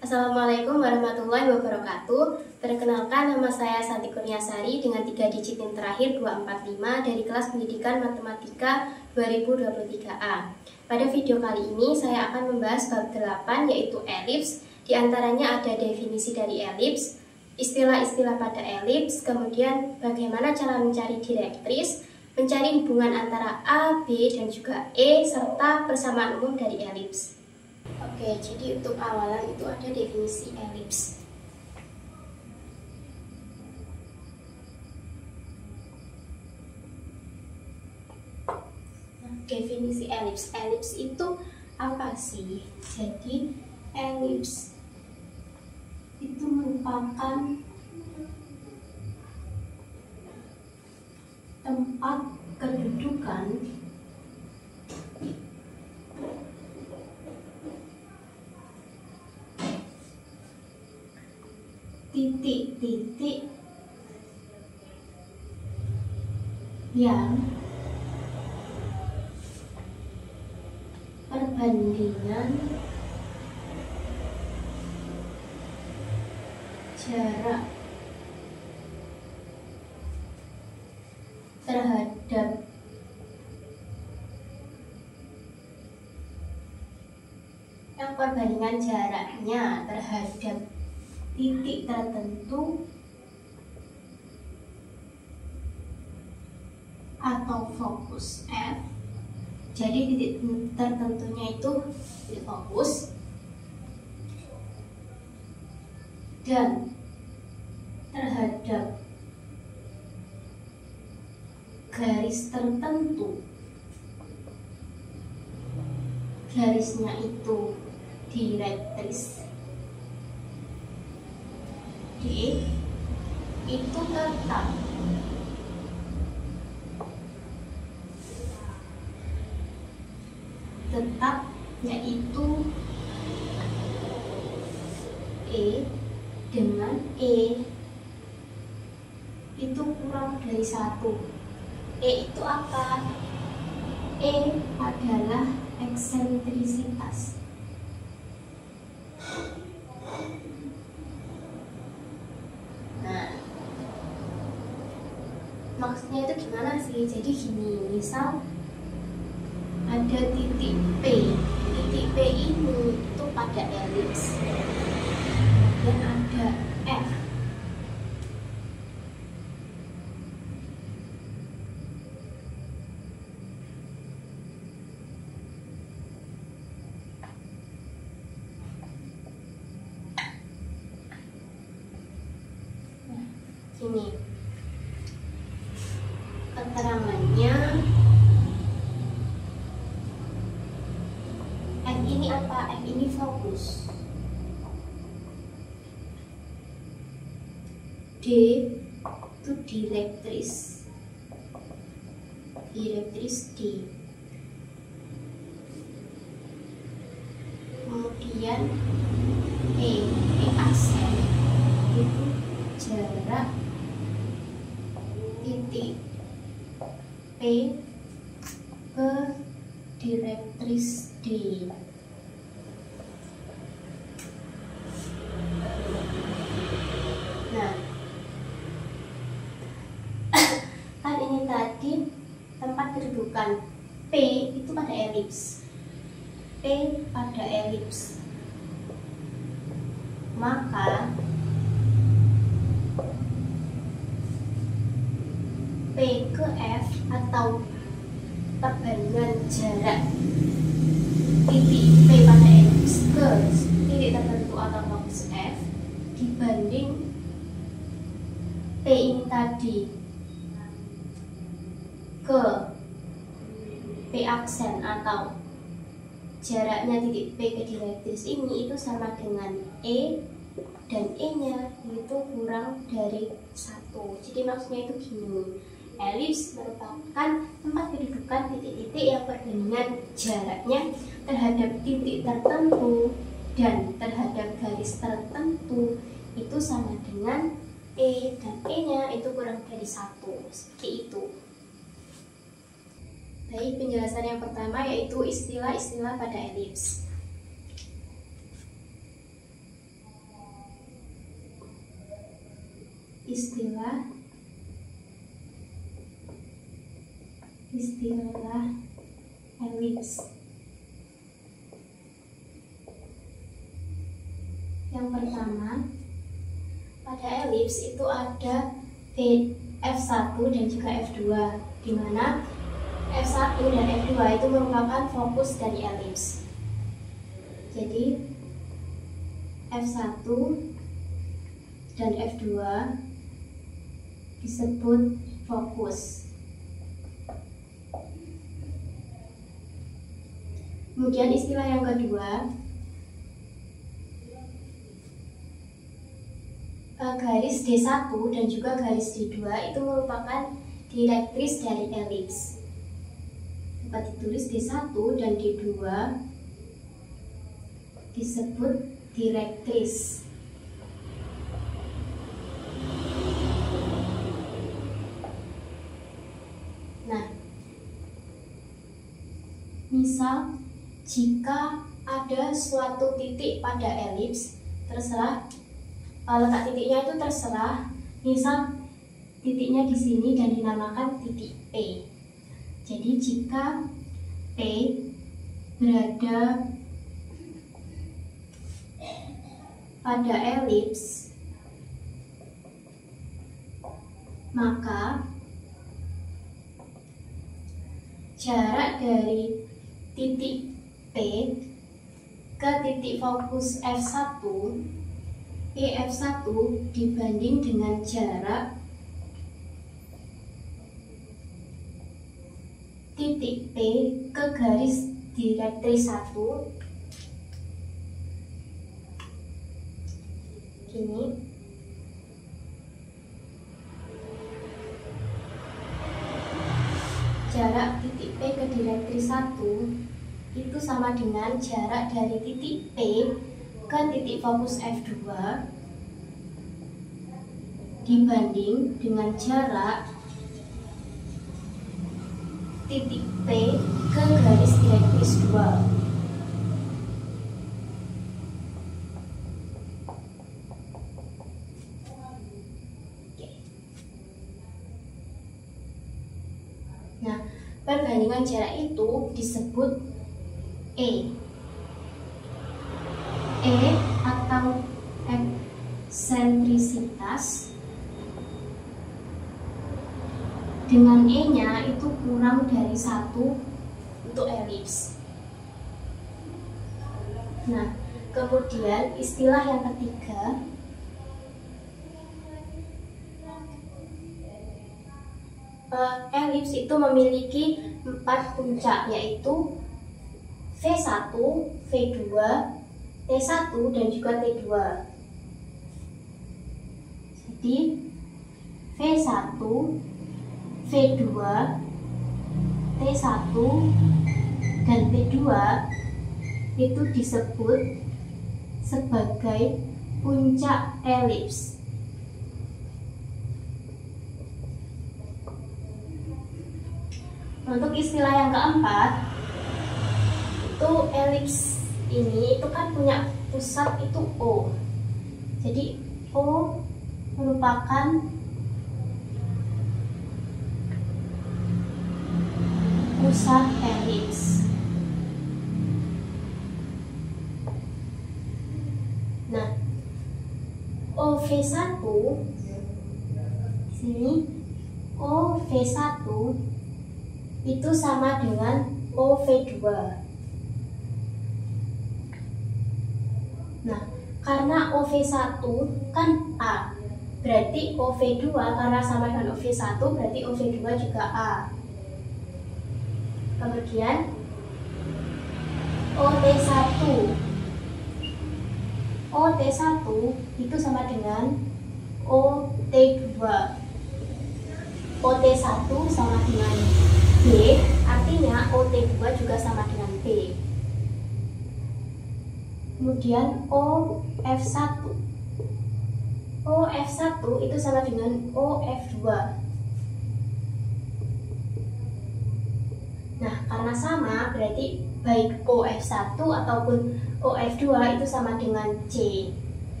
Assalamualaikum warahmatullahi wabarakatuh. Perkenalkan, nama saya Santi Kurniasari dengan 3 digit yang terakhir 245 dari kelas pendidikan matematika 2023A. Pada video kali ini saya akan membahas bab 8 yaitu elips. Di antaranya ada definisi dari elips, istilah-istilah pada elips, kemudian bagaimana cara mencari direktris, mencari hubungan antara A, B, dan juga E, serta persamaan umum dari elips. Oke, jadi untuk awalan itu ada definisi elips. Definisi elips. Elips itu apa sih? Jadi elips itu merupakan tempat kedudukan titik-titik yang perbandingan jarak terhadap jaraknya terhadap titik tertentu atau fokus F. Jadi titik tertentunya itu titik fokus dan terhadap garis tertentu, garisnya itu direktris D itu tetap yaitu E dengan E itu kurang dari 1. E itu apa? E adalah eksentrisitas. Nah, maksudnya itu gimana sih? Jadi gini, misal ada titik P. Titik P ini itu pada elips. Dan ada F. Nah, gini. Keterangannya F ini apa? F ini fokus. D itu direktris D. Kemudian E aksen itu jarak titik P ke direktris D. Nah, kan ini tadi tempat kedudukan P itu pada elips. P pada elips. Maka P ke F atau perbandingan jarak titik P pada elips ke titik tertentu atau fokus F dibanding P ini tadi ke P aksen atau jaraknya titik P ke direktris ini itu sama dengan E, dan E nya itu kurang dari 1. Jadi maksudnya itu gini, elips merupakan tempat kedudukan titik-titik yang perbandingan jaraknya terhadap titik tertentu dan terhadap garis tertentu itu sama dengan E, dan E nya itu kurang dari 1. Seperti itu. Baik, penjelasan yang pertama yaitu istilah-istilah pada elips. istilah elips. Yang pertama, pada elips itu ada F1 dan juga F2, di mana F1 dan F2 itu merupakan fokus dari elips. Jadi F1 dan F2 disebut fokus. Kemudian istilah yang kedua, garis D1 dan juga garis D2 itu merupakan direktris dari elips. Dapat ditulis D1 dan D2 disebut direktris. Nah, misal jika ada suatu titik pada elips, terserah letak titiknya itu terserah. Misal titiknya di sini dan dinamakan titik P. Jadi jika P berada pada elips, maka jarak dari titik P ke titik fokus F1, F1 dibanding dengan jarak titik P ke garis direktris 1 gini. Jarak titik P ke direktris 1 itu sama dengan jarak dari titik P ke titik fokus F2 dibanding dengan jarak titik P ke garis direktris 2. Nah, perbandingan jarak itu disebut E atau eksentrisitas. Dengan E-nya itu kurang dari 1 untuk elips. Nah, kemudian istilah yang ketiga, elips itu memiliki 4 puncak, yaitu V1, V2, T1, dan juga T2. Jadi V1, V2, T1, dan T2 itu disebut sebagai puncak elips. Untuk istilah yang keempat, itu elips ini itu kan punya pusat itu O. Jadi O merupakan pusat elips. Nah, OV1 sini, OV1 itu sama dengan OV2. Nah, karena OV1 kan A, berarti OV2 karena sama dengan OV1 berarti OV2 juga A. Kemudian OT1 itu sama dengan OT2. OT1 sama dengan B, artinya OT2 juga sama dengan B. Kemudian OF1 itu sama dengan OF2. Nah, karena sama berarti baik OF1 ataupun OF2 itu sama dengan C.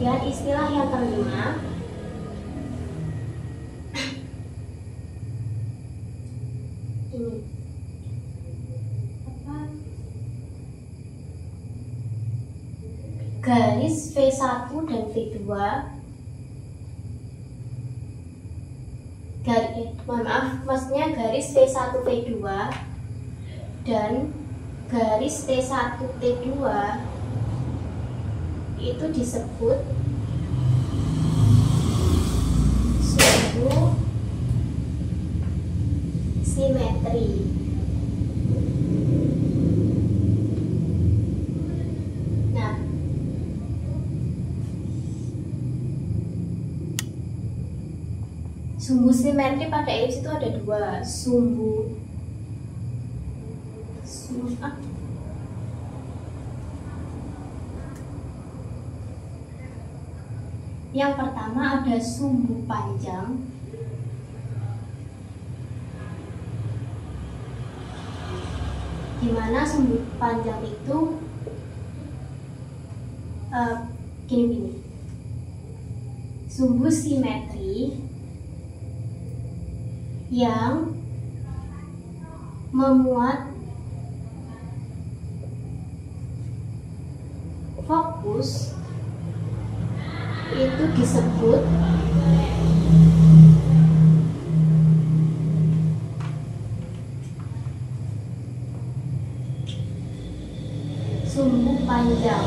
Kemudian istilah yang kelima, ini apa? Garis V1 dan V2. Mohon maaf, maksudnya garis V1 V2 dan garis T1 T2 itu disebut sumbu simetri. Nah, sumbu simetri pada elips itu ada dua, yang pertama ada sumbu panjang, di mana sumbu panjang itu gini. Sumbu simetri yang memuat fokus itu disebut sumbu panjang.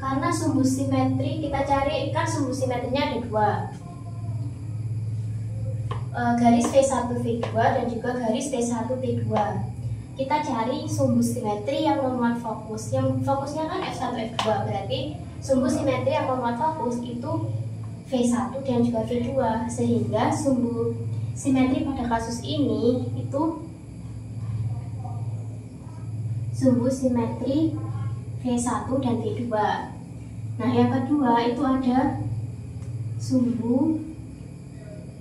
Karena sumbu simetri kita cari, kan sumbu simetrinya ada dua, garis V1 V2 dan juga garis T1 T2. Kita cari sumbu simetri yang memuat fokus, yang fokusnya kan F1 F2, berarti sumbu simetri yang memuat fokus itu V1 dan juga V2, sehingga sumbu simetri pada kasus ini itu sumbu simetri V1 dan V2. Nah, yang kedua itu ada sumbu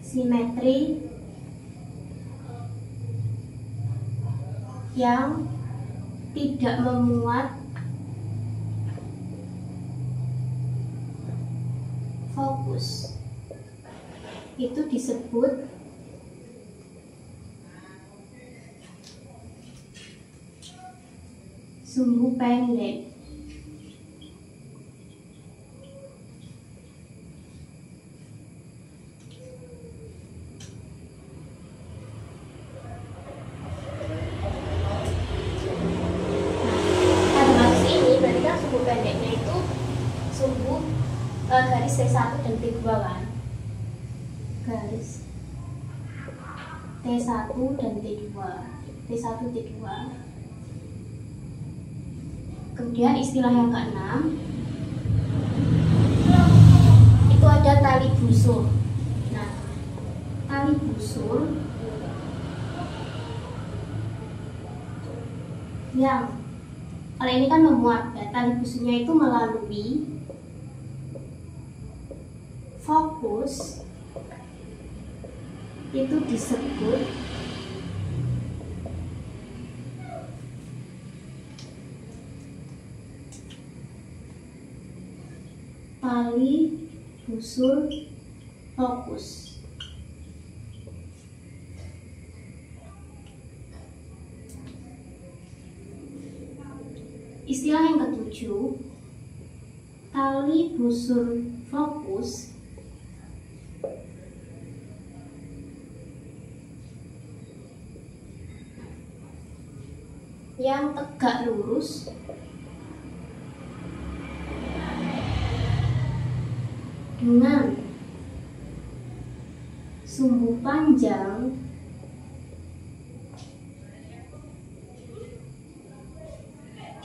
simetri yang tidak memuat fokus, itu disebut sumbu pendek. Pendeknya itu sumbu garis T1 dan T2 kan, garis T1 dan T2, T1 T2. Kemudian istilah yang keenam itu ada tali busur. Nah, tali busur yang kalau ini kan memuat, ya, tali busurnya itu melalui fokus itu disebut tali busur fokus. Istilah yang ketujuh, tali busur fokus yang tegak lurus dengan sumbu panjang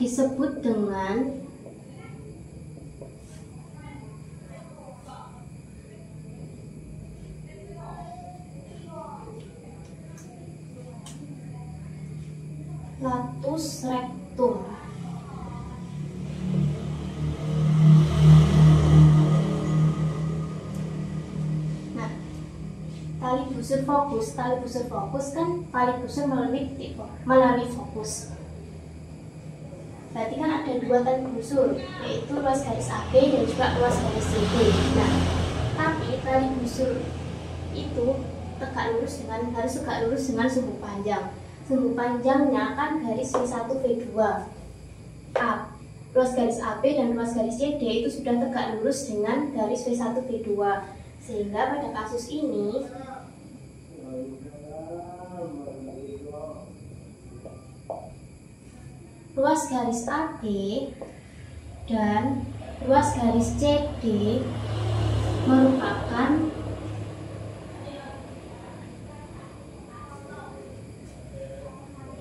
disebut dengan latus rectum. Nah, tali busur fokus. Tali busur fokus kan tali busur melalui fokus. Berarti kan ada dua tali busur, yaitu ruas garis AB dan juga ruas garis CD. Nah, tapi tali busur itu harus tegak lurus dengan sumbu panjang. Sumbu panjangnya kan garis V1 V2. Ruas garis AB dan ruas garis CD itu sudah tegak lurus dengan garis V1 V2. Sehingga pada kasus ini ruas garis AB dan ruas garis CD merupakan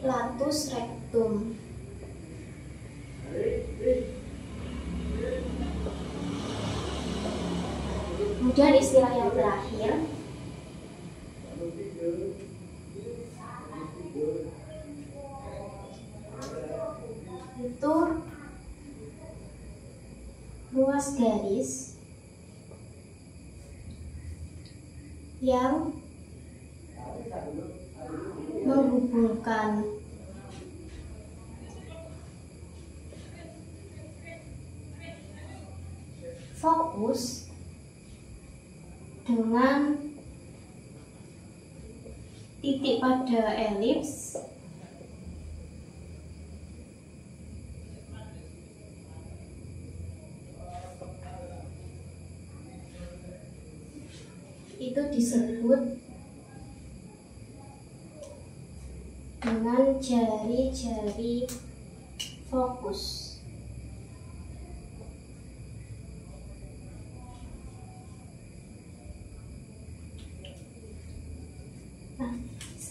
latus rectum. Kemudian istilah yang terakhir itu ruas garis yang menghubungkan fokus dengan titik pada elips itu disebut dengan jari-jari fokus.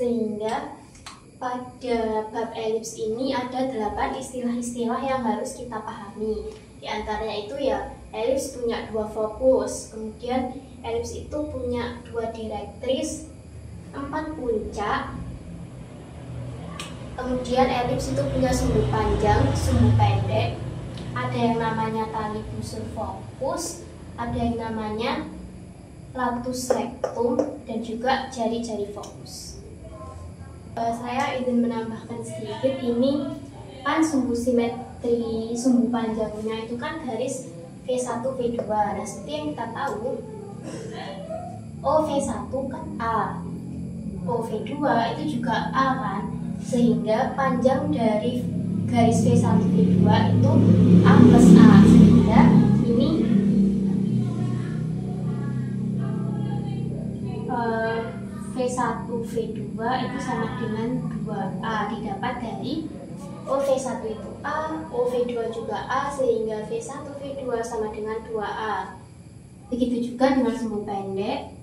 Sehingga pada bab elips ini ada 8 istilah-istilah yang harus kita pahami. Di antaranya itu ya, elips punya 2 fokus, kemudian elips itu punya 2 direktris, 4 puncak, kemudian elips itu punya sumbu panjang, sumbu pendek, ada yang namanya tali busur fokus, ada yang namanya latus rectum, dan juga jari-jari fokus. Saya ingin menambahkan sedikit, ini kan sumbu simetri, sumbu panjangnya itu kan garis V1 V2. Nah, seperti yang kita tahu, OV1 kan A, OV2 itu juga A kan, sehingga panjang dari garis V1 V2 itu A plus A, sehingga ini V1 V2 itu sama dengan 2A, didapat dari OV1 itu A, OV2 juga A, sehingga V1 V2 sama dengan 2A. Begitu juga dengan sumbu pendek.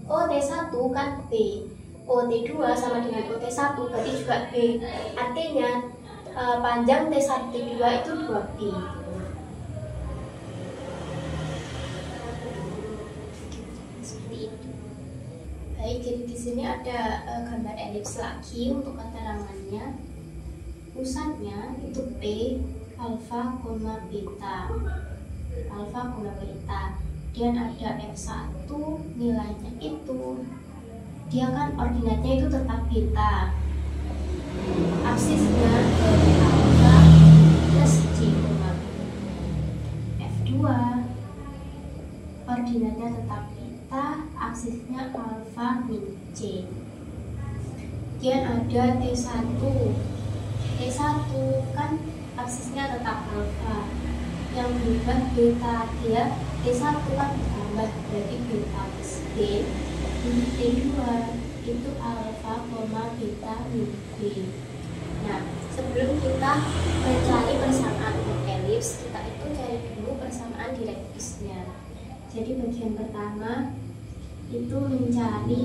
OT1 kan B, OT2 sama dengan OT1 berarti juga B. Artinya panjang T1 T2 itu 2B. Baik, jadi di sini ada gambar elips lagi untuk keterangannya. Pusatnya itu P, alfa, beta, alfa, beta. Dan ada F1, nilainya itu, dia kan ordinatnya itu tetap beta. Absisnya dari alfa plus J, F2, ordinatnya tetap beta, aksisnya alfa min C. Kemudian ada T1. T1 kan aksisnya tetap alfa, yang berubah beta, dia T1 kan bertambah, berarti beta plus B. Untuk T2 itu alfa, beta min B. Nah, sebelum kita mencari persamaan untuk elips, kita itu cari dulu persamaan direktrisnya. Jadi bagian pertama itu mencari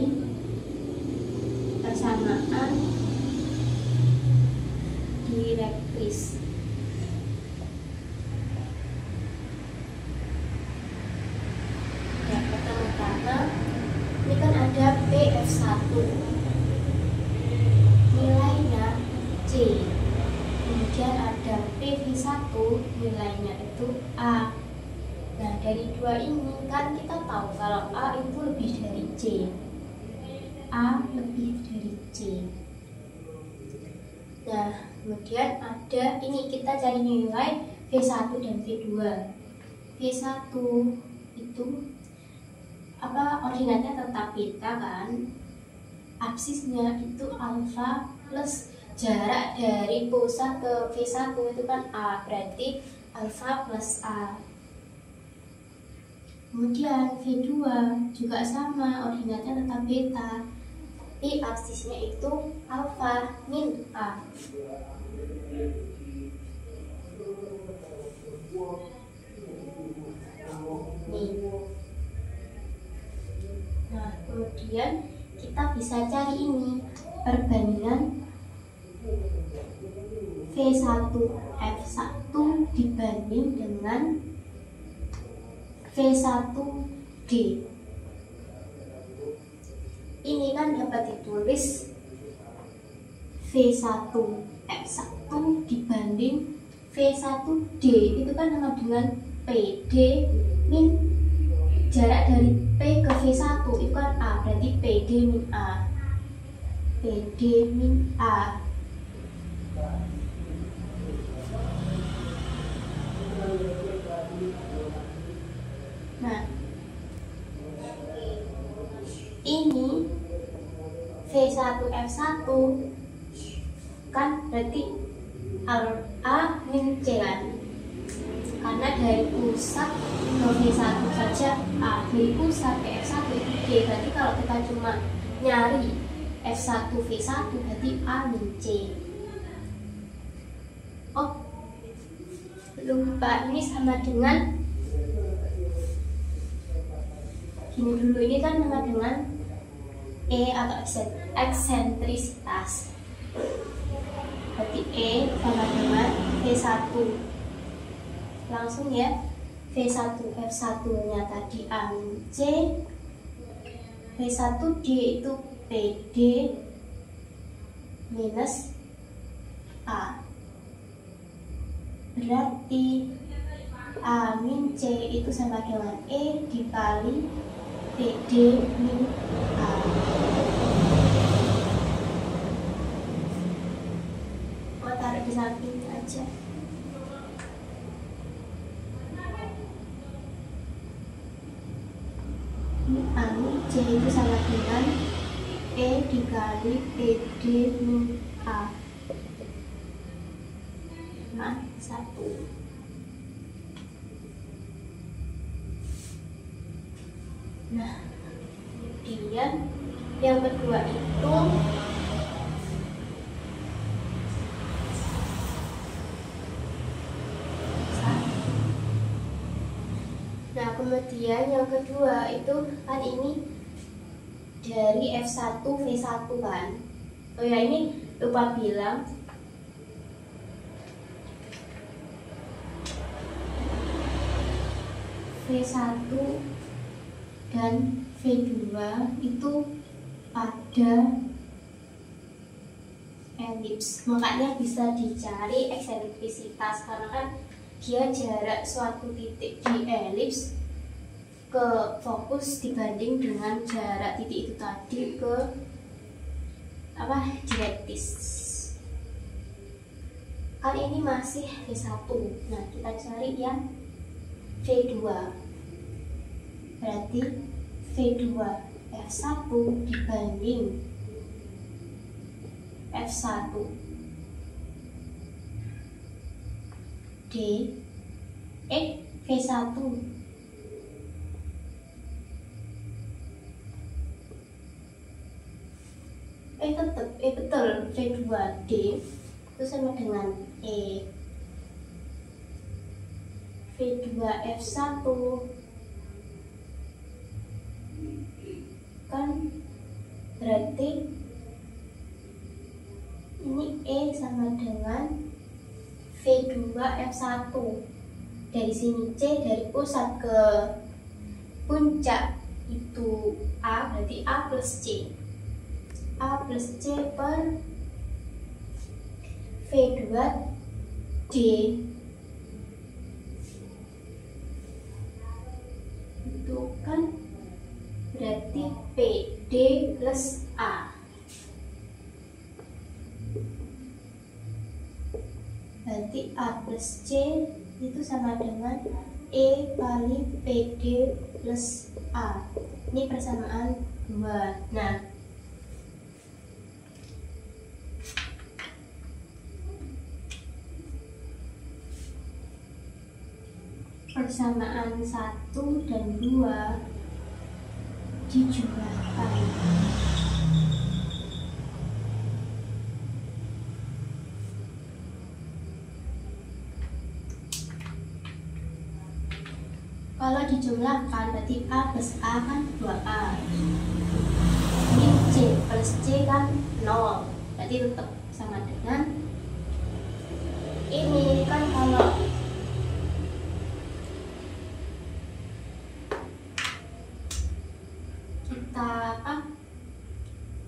persamaan direktris. Yang pertama-tama ini kan ada PF1, nilainya C, kemudian ada pada PV1 nilainya itu A. Nah, dari dua ini kan kita tahu kalau A itu lebih dari C. A lebih dari C. Nah, kemudian ada ini kita cari nilai V1 dan V2. V1 itu ordinatnya tetap beta kan. Absisnya itu alfa plus jarak dari pusat ke V1 itu kan A, berarti alfa plus A. Kemudian V2 juga sama, ordinatnya tetap beta, tapi absisnya itu alfa min A. Nih. Nah, kemudian kita bisa cari ini perbandingan V1 F1 dibanding dengan V1D. Ini kan dapat ditulis V1 F1 dibanding V1D, itu kan sama dengan PD min jarak dari P ke V1 itu kan A, berarti PD min A. PD min A. Nah, ini V1F1 kan berarti A min C kan, karena dari pusat ke V1 saja A, dari pusat ke F1 itu D, berarti kalau kita cuma nyari F1 V1 berarti A min C. Oh, lupa, ini sama dengan gini dulu, ini kan sama dengan E atau eksentrisitas, berarti E sama dengan V1. Langsung ya, V1 F1 nya tadi A min C, V1D itu PD minus A, berarti A min C itu sama dengan E dikali PD min A. Oh, taruh di samping aja. A min C itu sama dengan E dikali PD min A. Nah, 1. Nah, kemudian yang kedua itu kan ini dari F1 V1 kan. Oh ya, ini lupa bilang, V1 dan V2 itu pada elips, makanya bisa dicari eksentrisitas karena kan dia jarak suatu titik di elips ke fokus dibanding dengan jarak titik itu tadi ke direktis. Kan ini masih V1. Nah, kita cari yang V2. Berarti V2 F1 dibanding F1 D V1 betul, V2D itu sama dengan E. V2 F1 kan berarti ini E sama dengan V2 F1. Dari sini C, dari pusat ke puncak itu A, berarti A plus C. A plus C per V2 D itu kan berarti PD plus A. Berarti A plus C itu sama dengan E kali PD plus A. Ini persamaan 2. Nah, persamaan 1 dan 2 dijumlahkan. Kalau dijumlahkan berarti A plus A kan 2A. Ini C plus C kan 0. Berarti tetap sama dengan ini kan. Kalau kita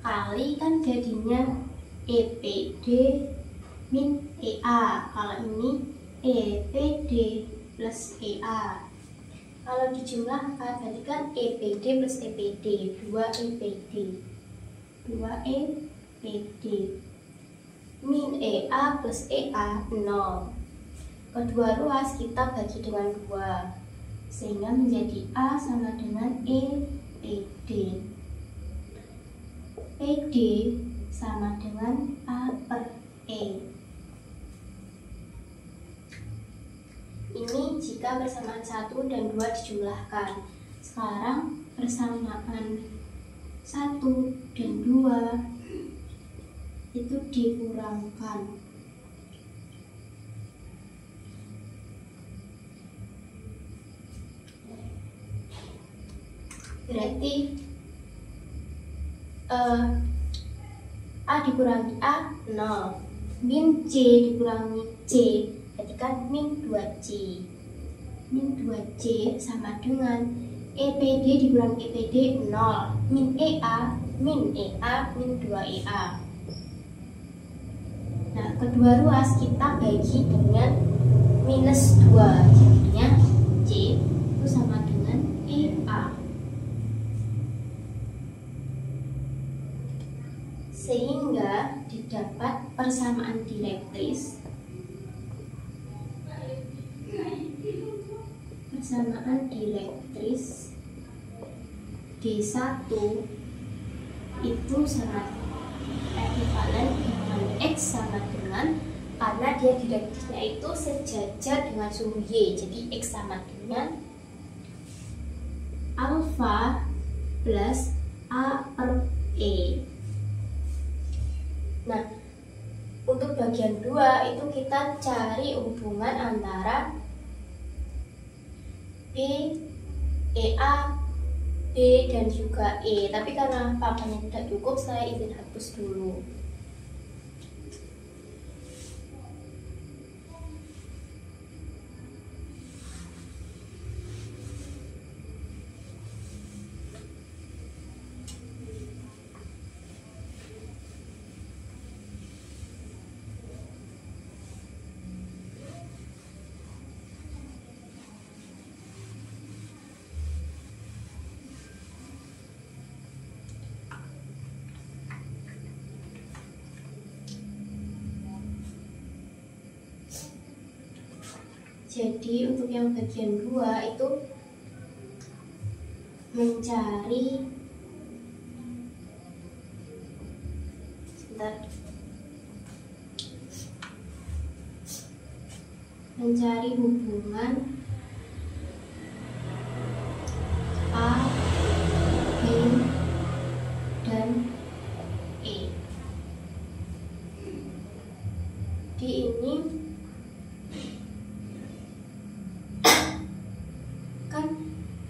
kali kan jadinya EPD min EA. Kalau ini EPD plus EA. Kalau dijumlahkan berarti kan EPD plus EPD, 2 EPD, 2 EPD min EA plus EA 0. Kedua ruas kita bagi dengan 2 sehingga menjadi A sama dengan EPD. PD sama dengan A per E. Ini jika persamaan 1 dan 2 dijumlahkan. Sekarang persamaan 1 dan 2 itu dikurangkan. Berarti A dikurangi A 0, min C dikurangi C, berarti kan min 2C. Min 2C sama dengan EPD dikurangi EPD 0, min EA, min 2EA. Nah, kedua ruas kita bagi dengan minus 2, jadinya C itu sama dengan EA. Sehingga didapat persamaan dielektris. Persamaan dielektris D1 itu sangat ekuivalen dengan X sama dengan, karena dia dielektrisnya itu sejajar dengan suhu Y, jadi X sama dengan alfa plus A per E. Nah, untuk bagian 2 itu kita cari hubungan antara B, EA, B dan juga E. Tapi karena papannya tidak cukup, saya izin hapus dulu. Jadi untuk yang bagian 2 itu mencari hubungan A, B, dan E. Di ini kan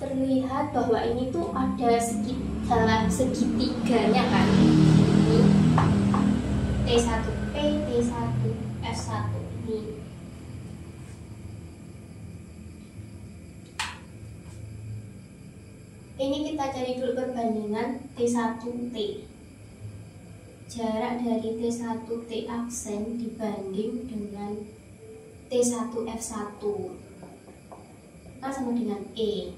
terlihat bahwa ini tuh ada segitiganya kan, ini T1P, T1, F1 ini. Ini kita cari dulu perbandingan T1T. Jarak dari T1T aksen dibanding dengan T1F1 kan sama dengan E,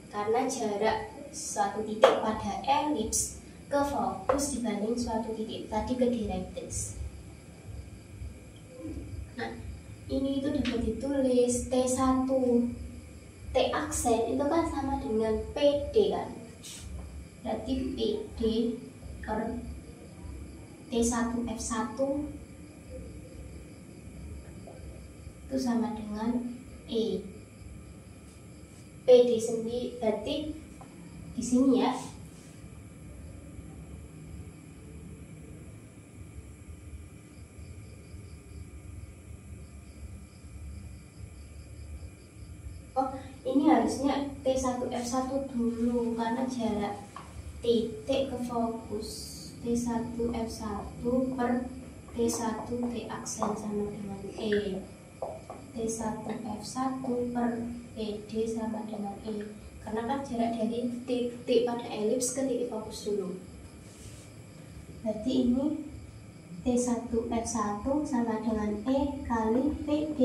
karena jarak suatu titik pada elips ke fokus dibanding suatu titik tadi ke direktrix. Nah, ini itu dapat ditulis T1 T aksen itu kan sama dengan PD kan, berarti PD per T1F1 itu sama dengan E. PD sendiri berarti di sini ya. Oh, ini harusnya T1F1 dulu karena jarak titik ke fokus T1F1 per T1 T aksen sama dengan E. T1F1 per PD sama dengan E, karena kan jarak dari titik pada elips ke titik fokus dulu. Berarti ini T1F1 sama dengan E kali PD.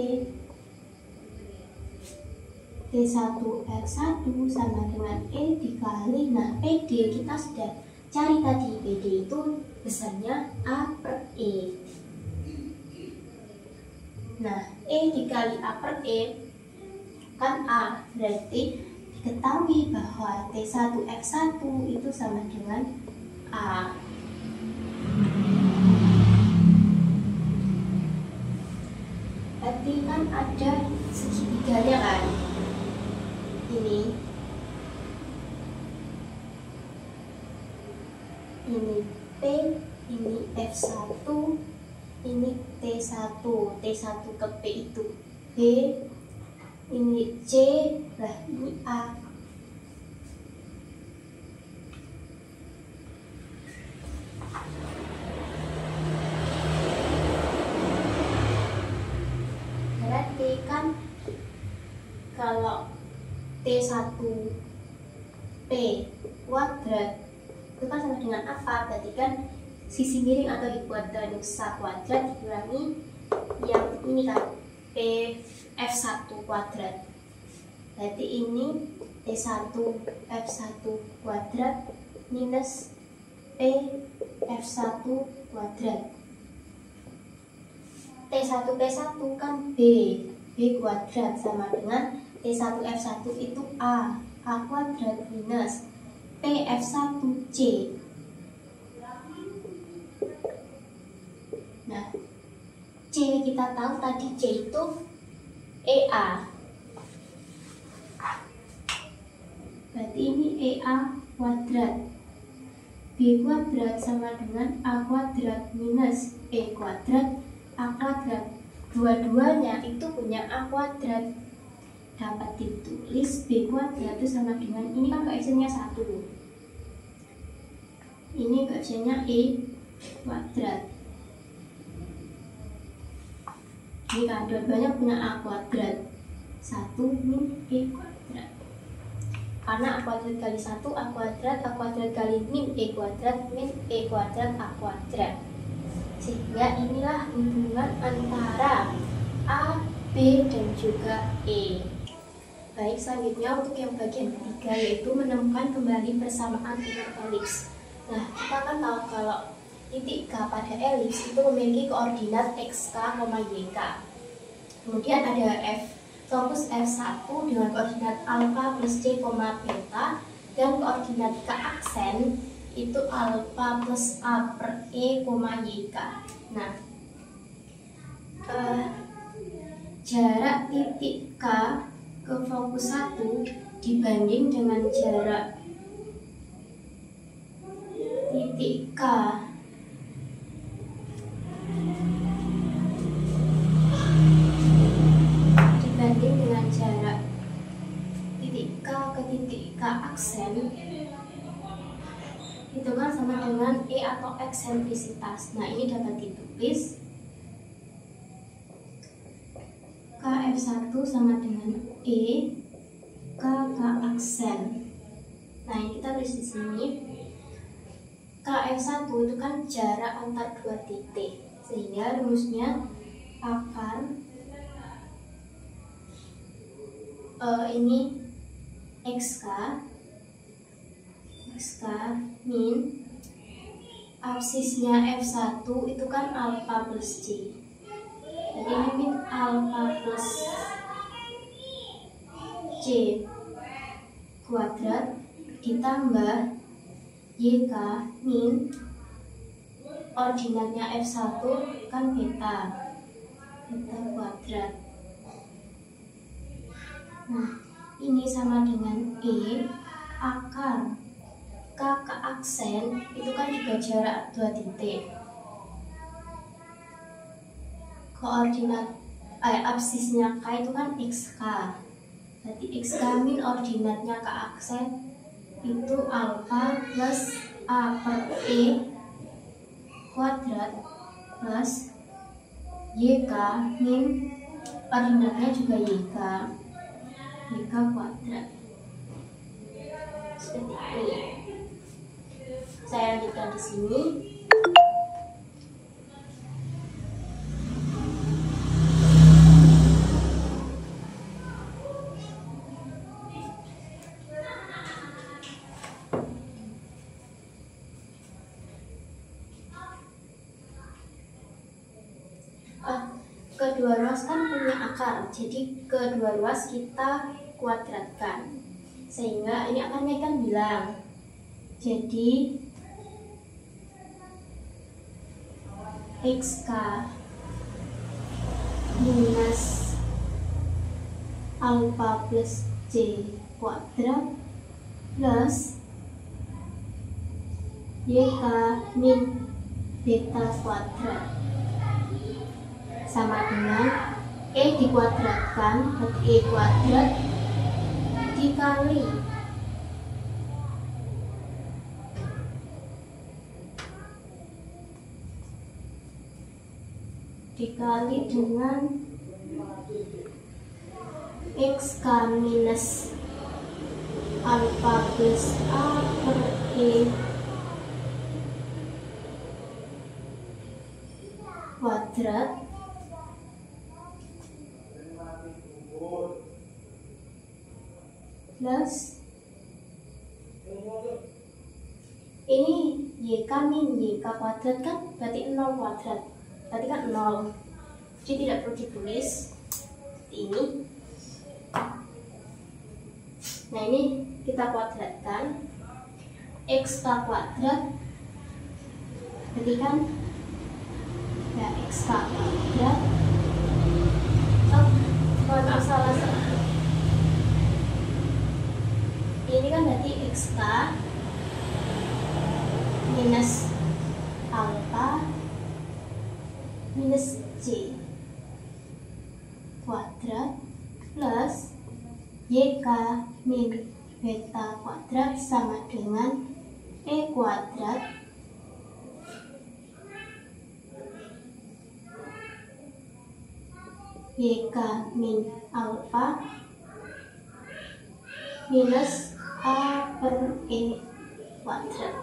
T1F1 sama dengan E dikali, nah PD kita sudah cari tadi, PD itu besarnya A per E. Nah, E dikali A per E kan A, berarti diketahui bahwa T1F1 itu sama dengan A. Berarti kan ada segitiganya kan, ini P, ini F1, ini T1 ke P itu B, ini C, nah ini A. Berarti kan kalau T1P kuadrat itu kan sama dengan apa? Berarti kan sisi miring atau hipotenusa kuadrat dikurangi yang ini kan P F1 kuadrat. Berarti ini T1 F1 kuadrat minus P F1 kuadrat. T1 P1 kan B kuadrat sama dengan T1 F1 itu A kuadrat minus P F1 C. Nah, C kita tahu tadi C itu EA. Berarti ini EA kuadrat. B kuadrat sama dengan A kuadrat minus E kuadrat A kuadrat. Dua-duanya itu punya A kuadrat. Dapat ditulis B kuadrat itu sama dengan, ini kan koefisiennya 1. Ini koefisiennya E kuadrat. Ini kan dua-duanya punya A kuadrat. 1 min E kuadrat. Karena A kuadrat kali 1 A kuadrat, A kuadrat kali min E kuadrat, min E kuadrat A kuadrat. Sehingga inilah hubungan antara A, B, dan juga E. Baik, selanjutnya untuk yang bagian ketiga yaitu menemukan kembali persamaan titik elips. Nah, kita kan tahu kalau titik K pada elips itu memiliki koordinat XK, YK. Kemudian ada fokus F1 dengan koordinat alfa plus C, beta, dan koordinat K aksen itu alfa plus A per E, YK. Nah, jarak titik K ke fokus 1 dibanding dengan jarak titik K dibanding dengan jarak titik K ke titik K aksen itu kan sama dengan E atau eksentrisitas. Nah, ini dapat ditulis KF1 sama dengan E K aksen. Nah, ini kita tulis di sini. KF1 itu kan jarak antar dua titik, sehingga rumusnya akar ini xk min absisnya F1 itu kan alfa plus C. Jadi ini min alfa plus C kuadrat ditambah YK min ordinatnya F1 kan beta kuadrat. Nah, ini sama dengan E akar K ke aksen itu kan juga jarak 2 titik. Koordinat absisnya K itu kan XK. Berarti XK min ordinatnya ke aksen itu alfa plus A per E kuadrat plus YK min ordinatnya juga YK kuadrat. Seperti ini. Saya lanjutkan di sini. Kedua ruas kan punya akar, jadi kedua ruas kita kuadratkan sehingga ini akan naikkan bilang. Jadi XK minus alfa plus C kuadrat plus YK min beta kuadrat sama dengan E dikuadratkan, berarti E kuadrat dikali dengan XK minus alfa plus A per E kuadrat plus ini YK min YK kuadrat kan berarti 0 kuadrat, berarti kan 0, jadi tidak perlu ditulis seperti ini. Nah, ini kita kuadratkan XK kuadrat berarti kan ya XK kuadrat maaf salah. Ini kan berarti XK minus alfa minus C kuadrat plus YK min beta kuadrat sama dengan E kuadrat YK min alfa minus A per E kuadrat.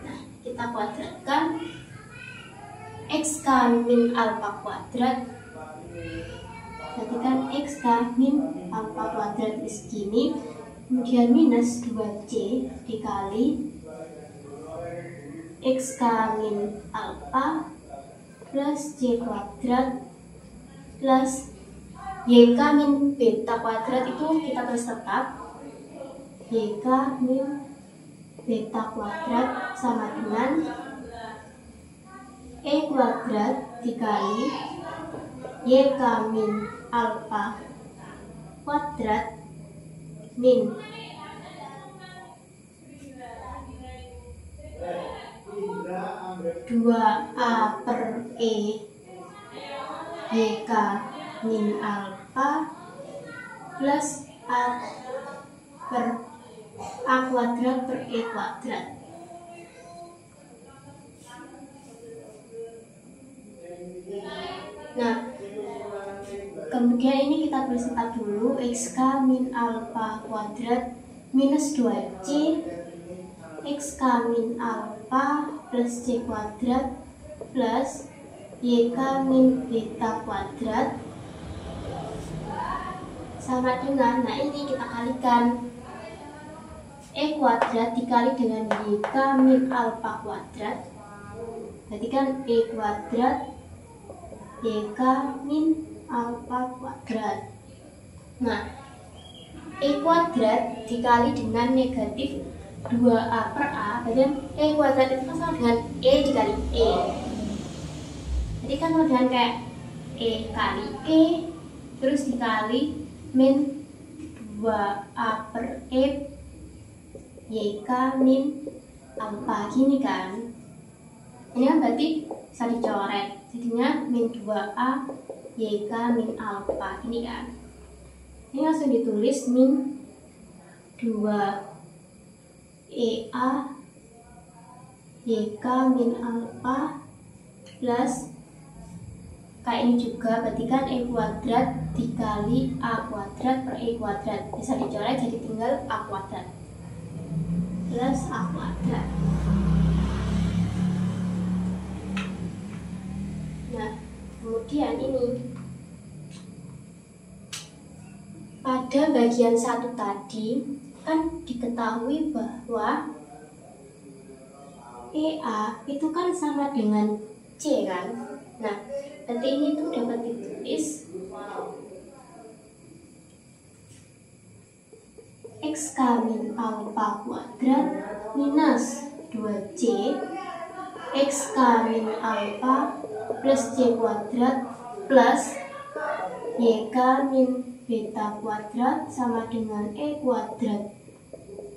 Nah, kita kuadratkan XK min alfa kuadrat, berarti kan XK min alfa kuadrat di sini, kemudian minus 2C dikali XK min alfa plus C kuadrat plus YK min beta kuadrat itu kita tulis tetap YK min beta kuadrat sama dengan E kuadrat dikali YK min alfa kuadrat min 2A per E YK min alfa plus A per A kuadrat per E kuadrat. Nah, kemudian ini kita tulis tetap dulu XK min alfa kuadrat minus 2C XK min alfa plus C kuadrat plus YK min beta kuadrat sama dengan, nah ini kita kalikan, E kuadrat dikali dengan YK min alfa kuadrat, berarti kan E kuadrat YK min alfa kuadrat. Nah, E kuadrat dikali dengan negatif 2A per A, berarti E kuadrat itu kan sama dengan E dikali E. Jadi kan sama dengan kayak E kali E, terus dikali min 2A per E YK min alfa, gini kan. Ini kan berarti bisa dicoret, jadinya min 2A YK min alfa, ini kan. Ini langsung ditulis min 2EA YK min alfa plus kayak ini juga, berarti kan E kuadrat dikali A kuadrat per E kuadrat, bisa dicoret jadi tinggal A kuadrat plus A kuadrat. Nah, kemudian ini pada bagian satu tadi kan diketahui bahwa EA itu kan sama dengan C kan. Nah, nanti ini tuh dapat ditulis XK min alfa kuadrat minus 2C XK min alfa plus C kuadrat plus YK min beta kuadrat sama dengan E kuadrat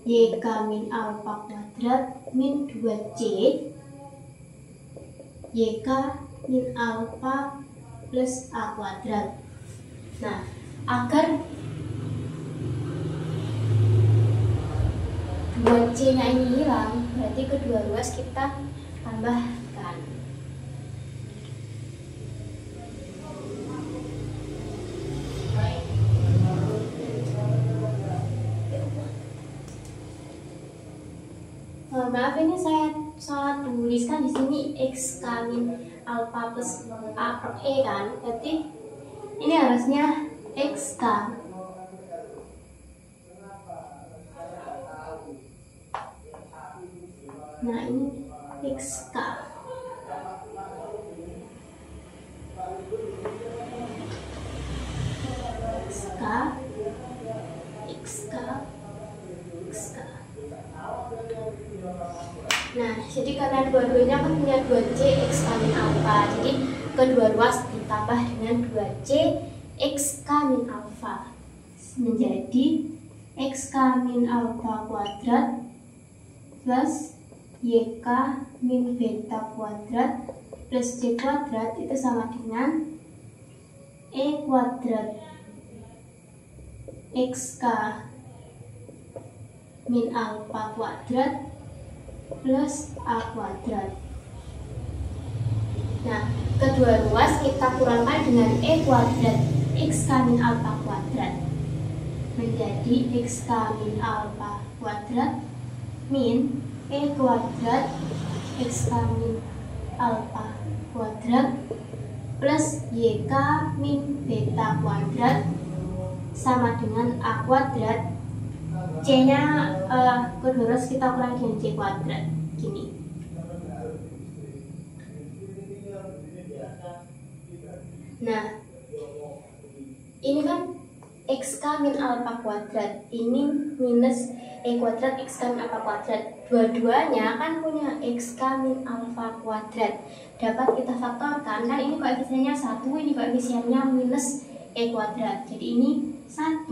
YK min alfa kuadrat min 2C YK min alfa plus A kuadrat. Nah, agar 2C-nya ini hilang, berarti kedua ruas kita tambahkan. Maaf, ini saya salah tuliskan di sini X min alfa plus A per E kan, berarti ini harusnya XK. Nah, ini XK. Nah, jadi karena dua-duanya kan punya 2C XK min alfa, jadi kedua ruas ditambah dengan 2C XK min alfa menjadi XK min alfa kuadrat plus YK min beta kuadrat plus C kuadrat itu sama dengan E kuadrat XK min alfa kuadrat plus A kuadrat. Nah, kedua ruas kita kurangkan dengan E kuadrat XK min alfa kuadrat menjadi XK min alfa kuadrat min E kuadrat XK min alfa kuadrat plus YK min beta kuadrat sama dengan A kuadrat. C-nya kedua ruas kita kurangi dengan C kuadrat, gini. Nah, ini kan XK min alfa kuadrat, ini minus E kuadrat XK min alfa kuadrat. Dua-duanya kan punya XK min alfa kuadrat, dapat kita faktorkan, kan ini koefisiennya 1, ini koefisiennya minus E kuadrat. Jadi ini 1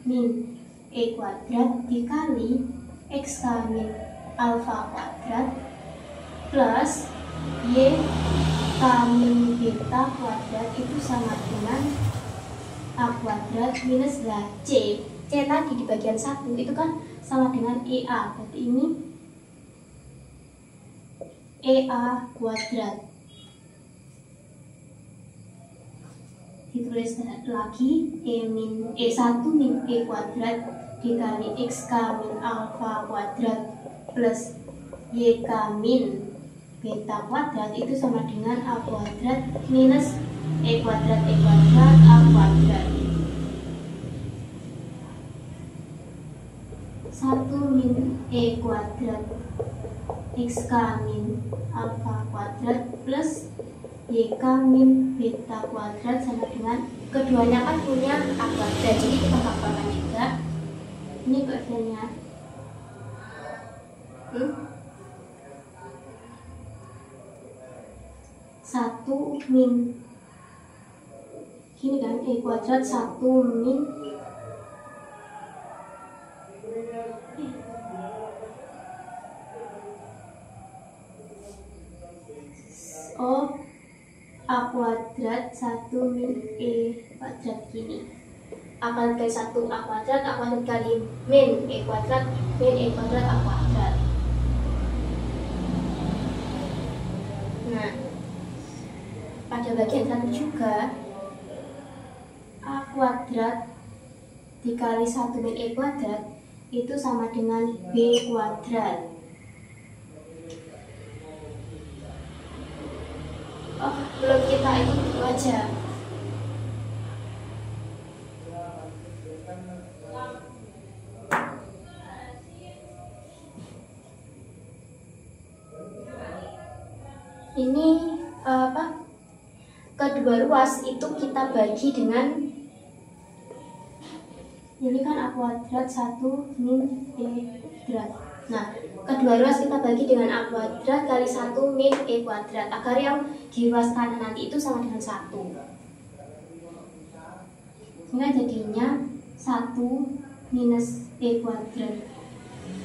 min E kuadrat dikali XK min alfa kuadrat plus YK min beta kuadrat itu sama dengan A kuadrat minus lah C tadi di bagian 1 itu kan sama dengan EA, berarti ini EA kuadrat. Ditulis lagi E1 min E kuadrat dikali XK min alfa kuadrat plus YK min beta kuadrat itu sama dengan A kuadrat minus E kuadrat A kuadrat. E kuadrat XK min alfa kuadrat plus YK min beta kuadrat sama dengan, keduanya kan punya A kuadrat, jadi kita faktorkan juga. Ini koefisiennya 1 min gini kan, E kuadrat 1 min A kuadrat 1 min E kuadrat gini. A kuadrat kali 1 A kuadrat kali min E kuadrat A kuadrat. Nah, pada bagian satu juga A kuadrat dikali 1 min E kuadrat itu sama dengan B kuadrat. Oh, belum kita ikut itu aja. Ini apa? Kedua ruas itu kita bagi dengan, ini kan A kuadrat 1 min E kuadrat. Nah, kedua ruas kita bagi dengan A kuadrat kali 1 min E kuadrat, agar yang di ruas kanan nanti itu sama dengan 1. Sehingga jadinya 1 minus E kuadrat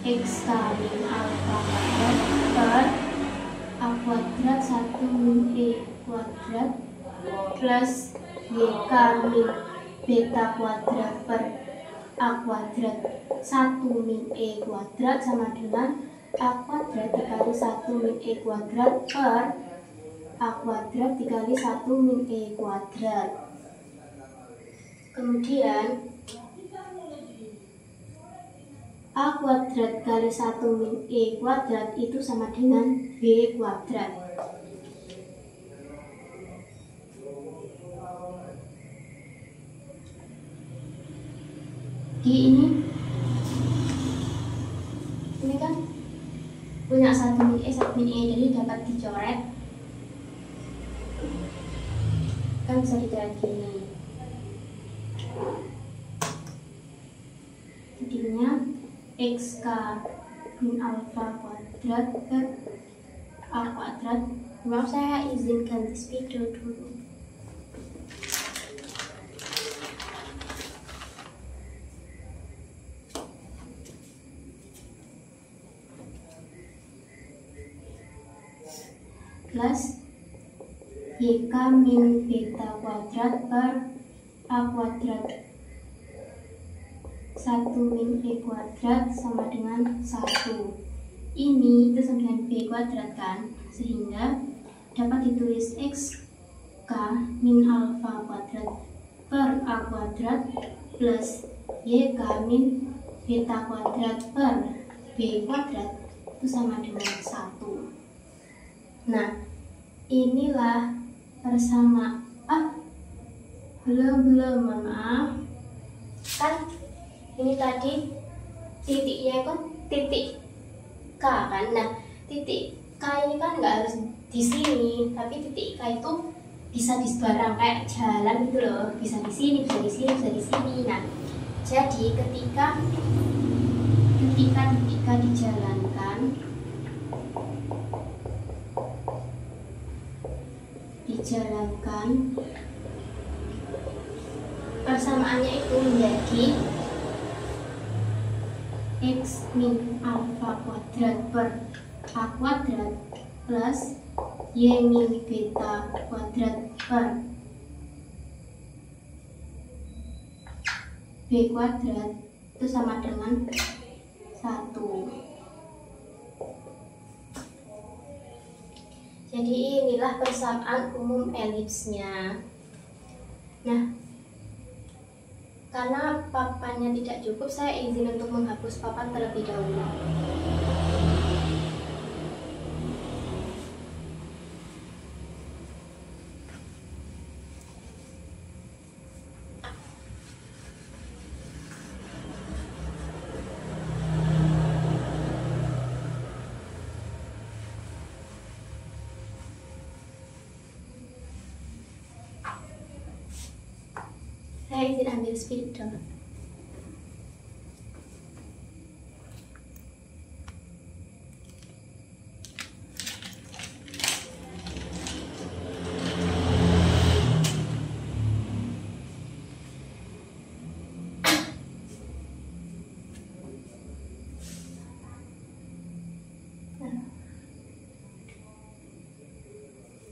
XK min alfa kuadrat per A kuadrat 1 min E kuadrat plus YK min beta kuadrat per A kuadrat 1 min E kuadrat sama dengan A kuadrat dikali 1 min E kuadrat per A kuadrat dikali 1 min E kuadrat. Kemudian A kuadrat kali 1 min E kuadrat itu sama dengan B kuadrat. Di ini kan punya 1 min E, 1 min E, jadi dapat dicoret. Kan bisa dicoret gini. Jadinya XK min alfa kuadrat per A kuadrat. Maaf, saya izinkan di video dulu. Plus YK min beta kuadrat per A kuadrat 1 min E kuadrat sama dengan 1. Ini itu sama dengan B kuadrat kan, sehingga dapat ditulis XK min alfa kuadrat per A kuadrat plus YK min beta kuadrat per B kuadrat itu sama dengan 1. Nah, inilah persamaan. Belum, mohon maaf. Kan ini tadi titiknya kan titik K kan. Nah, titik K ini kan nggak harus di sini, tapi titik K itu bisa di sebarang kayak jalan gitu loh. Bisa di sini, bisa di sini, bisa di sini. Nah, jadi ketika titik K dijalankan, persamaannya itu menjadi X min alfa kuadrat per A kuadrat plus Y min beta kuadrat per B kuadrat itu sama dengan 1. Jadi inilah persamaan umum elipsnya. Nah, karena papannya tidak cukup, saya izin untuk menghapus papan terlebih dahulu. Saya izin ambil spidol.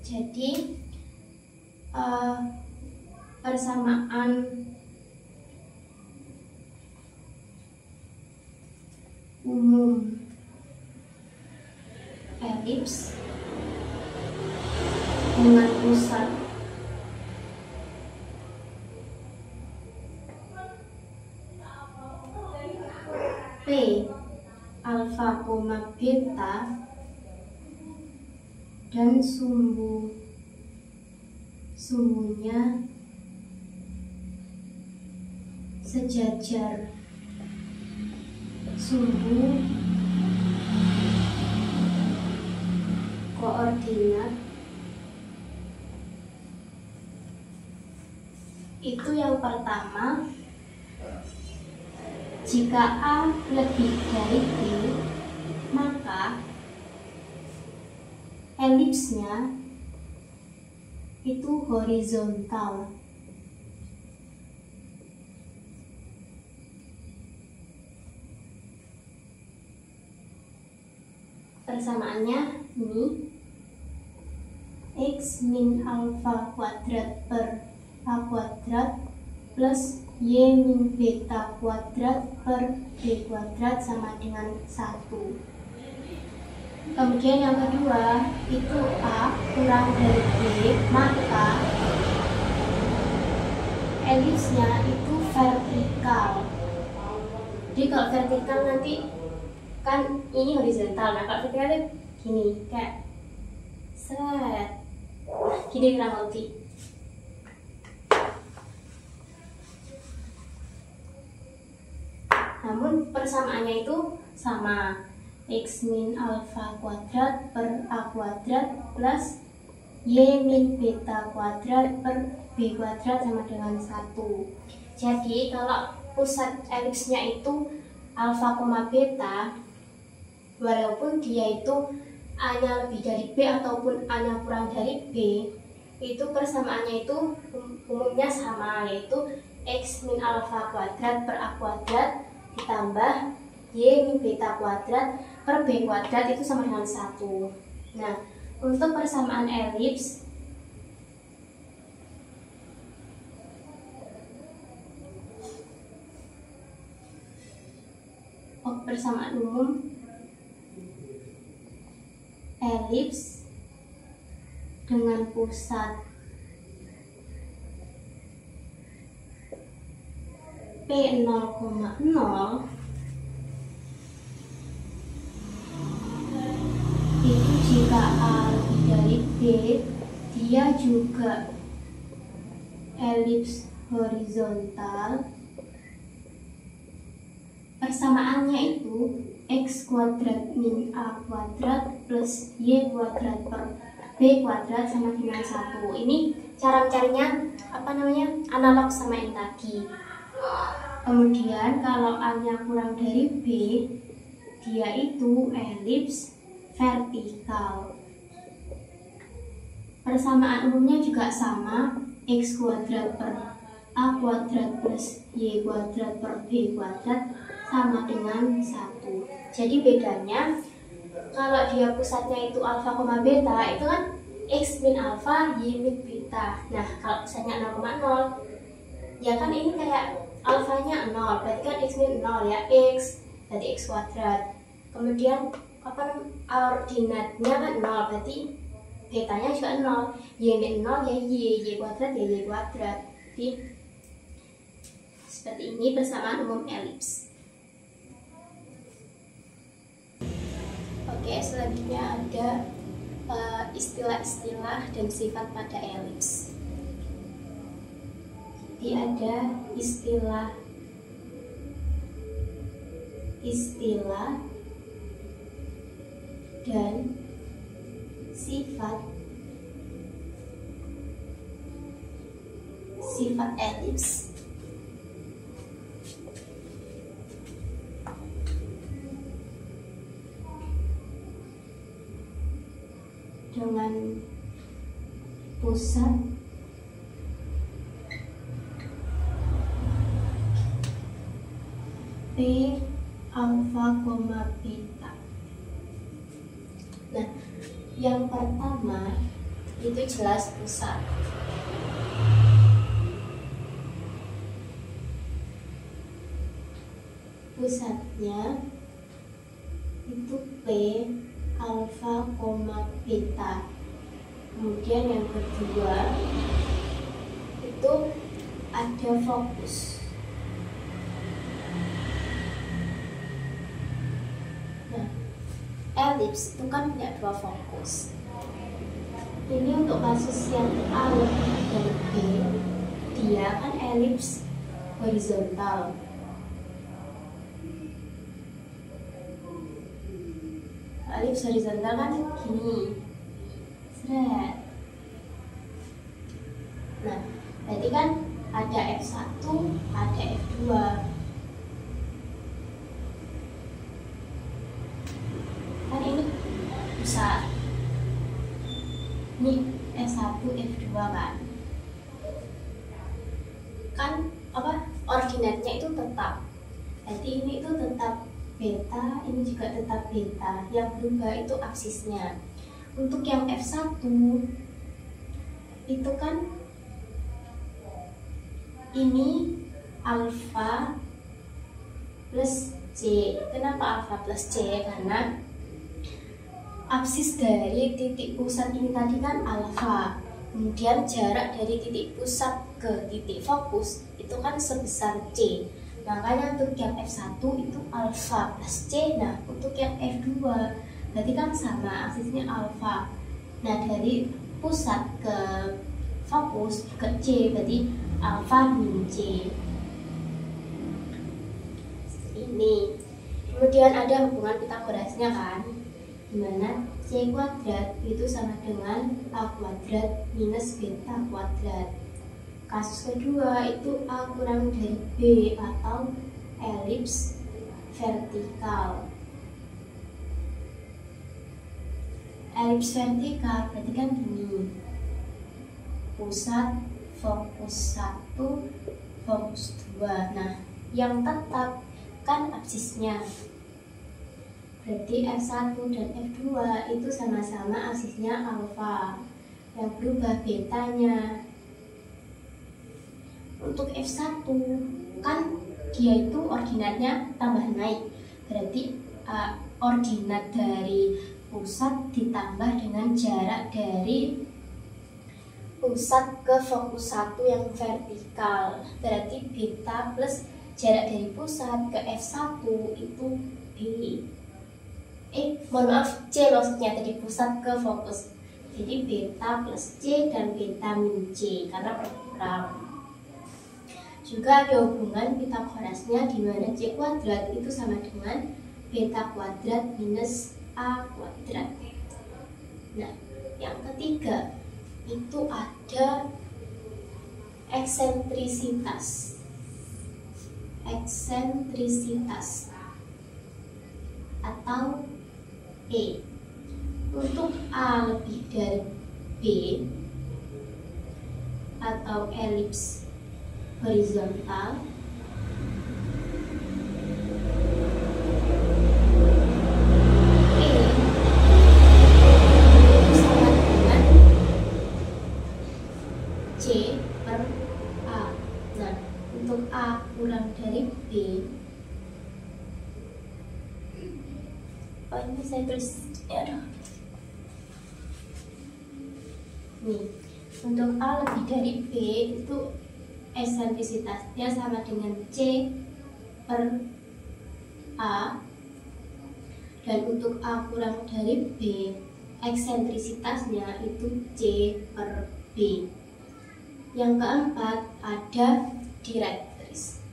Jadi persamaan umum elips dengan pusat P alfa, beta dan sumbunya sejajar. Sumbu koordinat itu yang pertama, jika A lebih dari B, maka elipsnya itu horizontal. Persamaannya ini X min alfa kuadrat per A kuadrat plus Y min beta kuadrat per B kuadrat sama dengan 1. Kemudian yang kedua, itu A kurang dari B, maka elipsnya itu vertikal. Jadi kalau vertikal nanti kan ini horizontal, nah kalau vertikal itu gini, kayak seret, gini kurang lebih. Namun persamaannya itu sama, X min alfa kuadrat per A kuadrat plus Y min beta kuadrat per B kuadrat sama dengan 1. Jadi kalau pusat elipsnya itu alfa, beta, walaupun dia itu A-nya lebih dari B ataupun A-nya kurang dari B, itu persamaannya itu umumnya sama, yaitu X min alfa kuadrat per A kuadrat ditambah Y min beta kuadrat per B kuadrat itu sama dengan 1. Nah, untuk persamaan elips, persamaan umum elips dengan pusat P 0,0 itu jika A lebih dari B, dia juga elips horizontal. Persamaannya itu X kuadrat min A kuadrat plus Y kuadrat per B kuadrat sama dengan 1. Ini cara mencarinya analog sama yang tadi. Kemudian kalau A-nya kurang dari B, dia itu elips vertikal. Persamaan umumnya juga sama, X kuadrat per A kuadrat plus Y kuadrat per B kuadrat sama dengan 1. Jadi bedanya, kalau dia pusatnya itu alfa, beta, itu kan X min alfa, Y min beta. Nah, kalau pusatnya 0,0, ya kan ini kayak alfanya 0, berarti kan X min 0 ya, X, berarti X kuadrat. Kemudian ordinatnya kan 0, berarti betanya juga 0, Y min 0 ya Y kuadrat ya Y kuadrat. Jadi seperti ini persamaan umum elips. Oke, selanjutnya ada istilah-istilah dan sifat pada elips. Jadi ada istilah dan sifat elips. pusat P alfa, beta. Nah, yang pertama itu jelas pusat. Pusatnya itu P alfa, beta. Kemudian yang kedua itu ada fokus. Nah, elips itu kan punya dua fokus. Ini untuk kasus yang A dan B, dia kan elips horizontal. Elips horizontal kan gini. Seret. Nah, berarti kan ada F1, ada F2. Kan ini pusat. Ini F1, F2 kan. Kan apa? Ordinatnya itu tetap. Jadi ini itu tetap beta, ini juga tetap beta. Yang berubah itu aksisnya. Untuk yang F1 itu kan ini alfa plus C. Kenapa alfa plus C? Karena aksis dari titik pusat ini tadi kan alfa. Kemudian jarak dari titik pusat ke titik fokus itu kan sebesar C. Makanya untuk yang F1 itu alfa plus C. Nah, untuk yang F2 berarti kan sama, aksisnya alfa. Nah, dari pusat ke fokus ke C berarti alfa min C. Ini. Kemudian ada hubungan Pitagorasnya kan, dimana C kuadrat itu sama dengan A kuadrat minus beta kuadrat. Kasus kedua itu A kurang dari B atau elips vertikal. Elips vertikal berarti kan gini, pusat, fokus 1, fokus 2. Nah, yang tetap kan aksisnya, berarti F1 dan F2 itu sama-sama aksisnya alfa. Yang berubah betanya. Untuk F1 kan dia itu ordinatnya tambah naik, berarti ordinat dari pusat ditambah dengan jarak dari pusat ke fokus 1 yang vertikal, berarti beta plus jarak dari pusat ke F1 itu B. Mohon maaf, C maksudnya, dari pusat ke fokus. Jadi beta plus C dan beta min C karena berkurang. Juga ada hubungan Pitagorasnya di mana C kuadrat itu sama dengan beta kuadrat minus A kuadrat. Nah, yang ketiga itu ada eksentrisitas. Eksentrisitas atau E. Untuk A lebih dari B atau elips horizontal, C per A. Nah, untuk A kurang dari B, ini saya tulis ya. Nih, untuk A lebih dari B itu eksentrisitasnya sama dengan C per A. Dan untuk A kurang dari B, eksentrisitasnya itu C per B. Yang keempat ada direktris.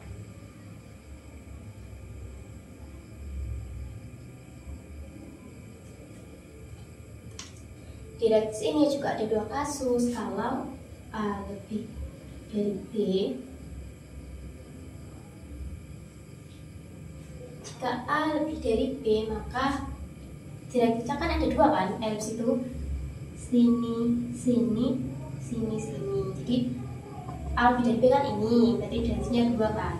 Direktris ini juga ada dua kasus. Kalau A lebih dari B, jika A lebih dari B maka direktrisnya kan ada dua kan, elips itu sini, sini, sini. Jadi A lebih dari B kan ini, berarti dimensinya 2 kan.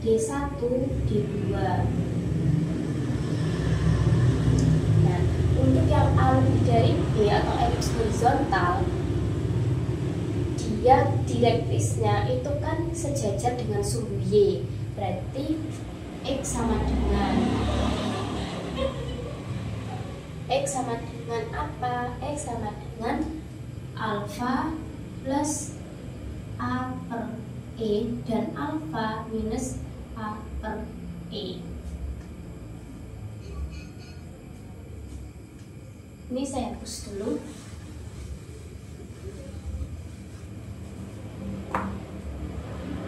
D1, D2. Nah, untuk yang A lebih dari B atau elips horizontal, dia direktrisnya itu kan sejajar dengan sumbu Y. Berarti X sama dengan apa? X sama dengan alfa plus A per E dan alfa minus A per E. Ini saya hapus dulu.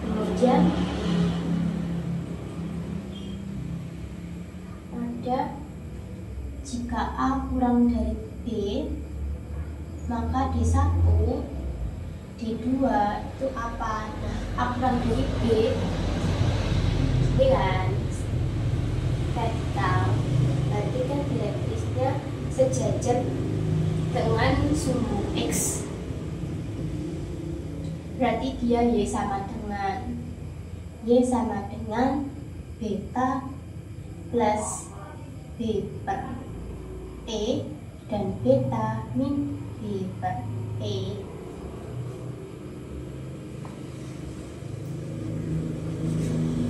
Kemudian ada jika A kurang dari B, maka D1, D2 itu apa? Nah, A kurang dari B ini kan vertikal, berarti kan direktrisnya sejajar dengan sumbu X. Berarti dia Y sama dengan beta plus B per E dan beta min B per E.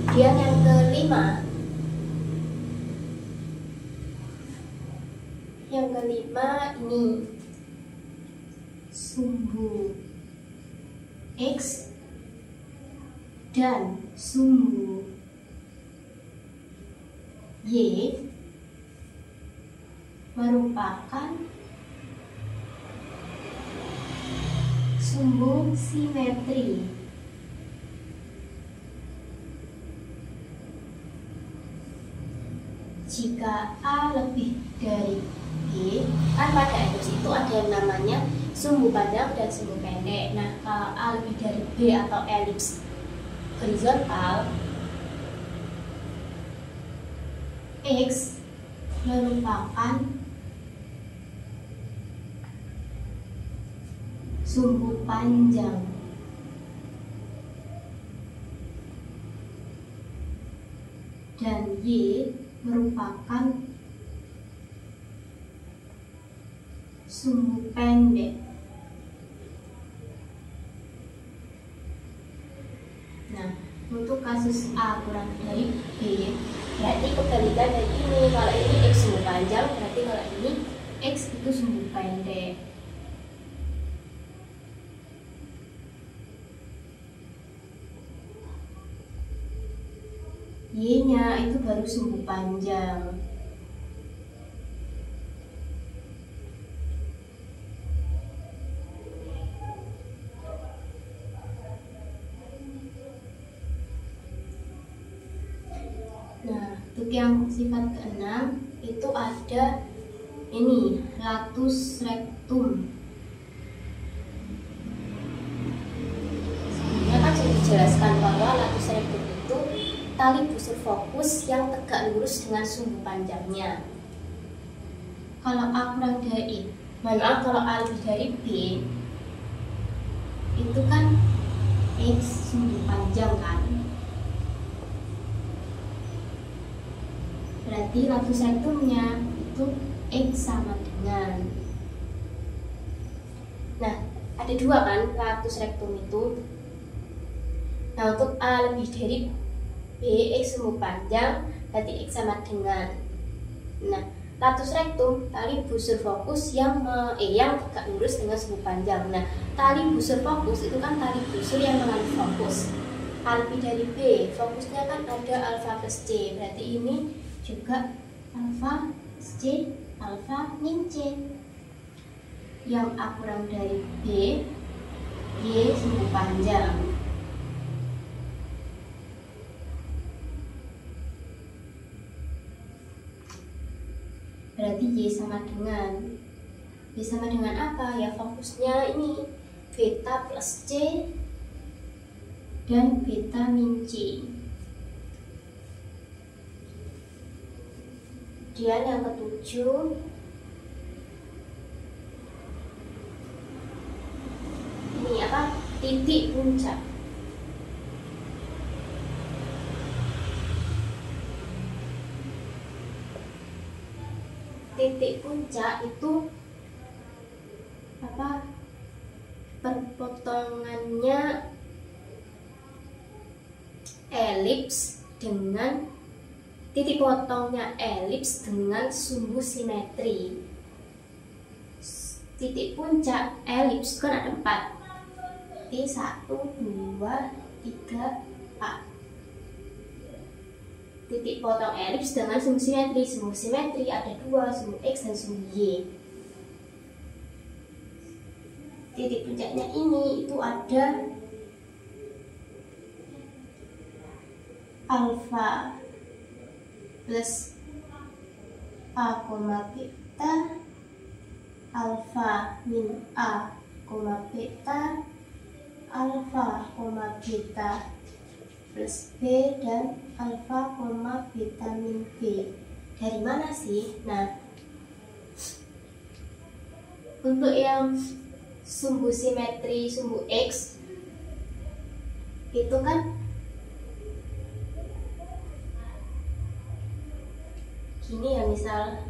Kemudian yang kelima, ini sumbu X dan sumbu Y merupakan sumbu simetri. Jika A lebih dari B, kan pada elips itu ada yang namanya sumbu panjang dan sumbu pendek. Nah, kalau A lebih dari B atau elips horizontal, X merupakan sumbu panjang dan Y merupakan sumbu pendek. Nah, untuk kasus A kurang dari B, berarti kebalikan dari ini. Kalau ini X sumbu panjang, berarti kalau ini X itu sumbu pendek. Y-nya itu baru sumbu panjang. Nah, untuk yang sifat keenam itu ada ini latus rectum. Sebelumnya kan sudah dijelaskan bahwa latus rectum itu tali busur fokus yang tegak lurus dengan sumbu panjangnya. Kalau A kurang dari kalau A lebih dari B, itu kan X sumbu panjang kan. Berarti latus rectumnya itu X sama dengan. Nah, ada dua kan latus rectum itu. Nah, untuk A lebih dari B, X sumbu panjang, berarti X sama dengan. Nah, latus rectum tali busur fokus yang tegak lurus dengan sumbu panjang. Nah, tali busur fokus itu kan tali busur yang mengalih fokus. A lebih dari B, fokusnya kan ada alfa plus C, berarti ini juga alfa plus C, alfa min C. Yang A kurang dari B, Y sumbu panjang. Berarti Y sama dengan apa? Ya fokusnya ini beta plus C dan beta min C. Kemudian yang ketujuh, apa? Titik puncak. Titik puncak itu apa? Perpotongannya elips dengan titik potongnya elips dengan sumbu simetri. Titik puncak elips kan ada 4. Jadi 1, 2, 3, 4. Titik potong elips dengan sumbu simetri. Sumbu simetri ada 2, sumbu X dan sumbu Y. Titik puncaknya ini itu ada alfa plus A, beta, alfa min A, beta, alfa, beta plus B dan alfa, beta min B. Dari mana sih? Nah, untuk yang sumbu simetri, sumbu X itu kan gini ya misal.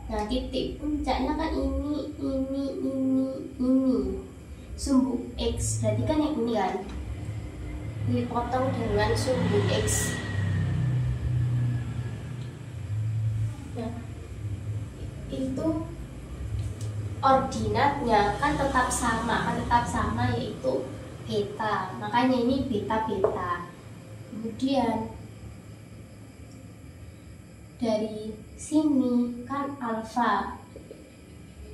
Nah, titik puncaknya kan ini. Sumbu X, berarti kan yang ini kan dipotong dengan sumbu X. Nah, itu ordinatnya kan tetap sama, yaitu beta. Makanya ini beta. Kemudian dari sini kan alfa.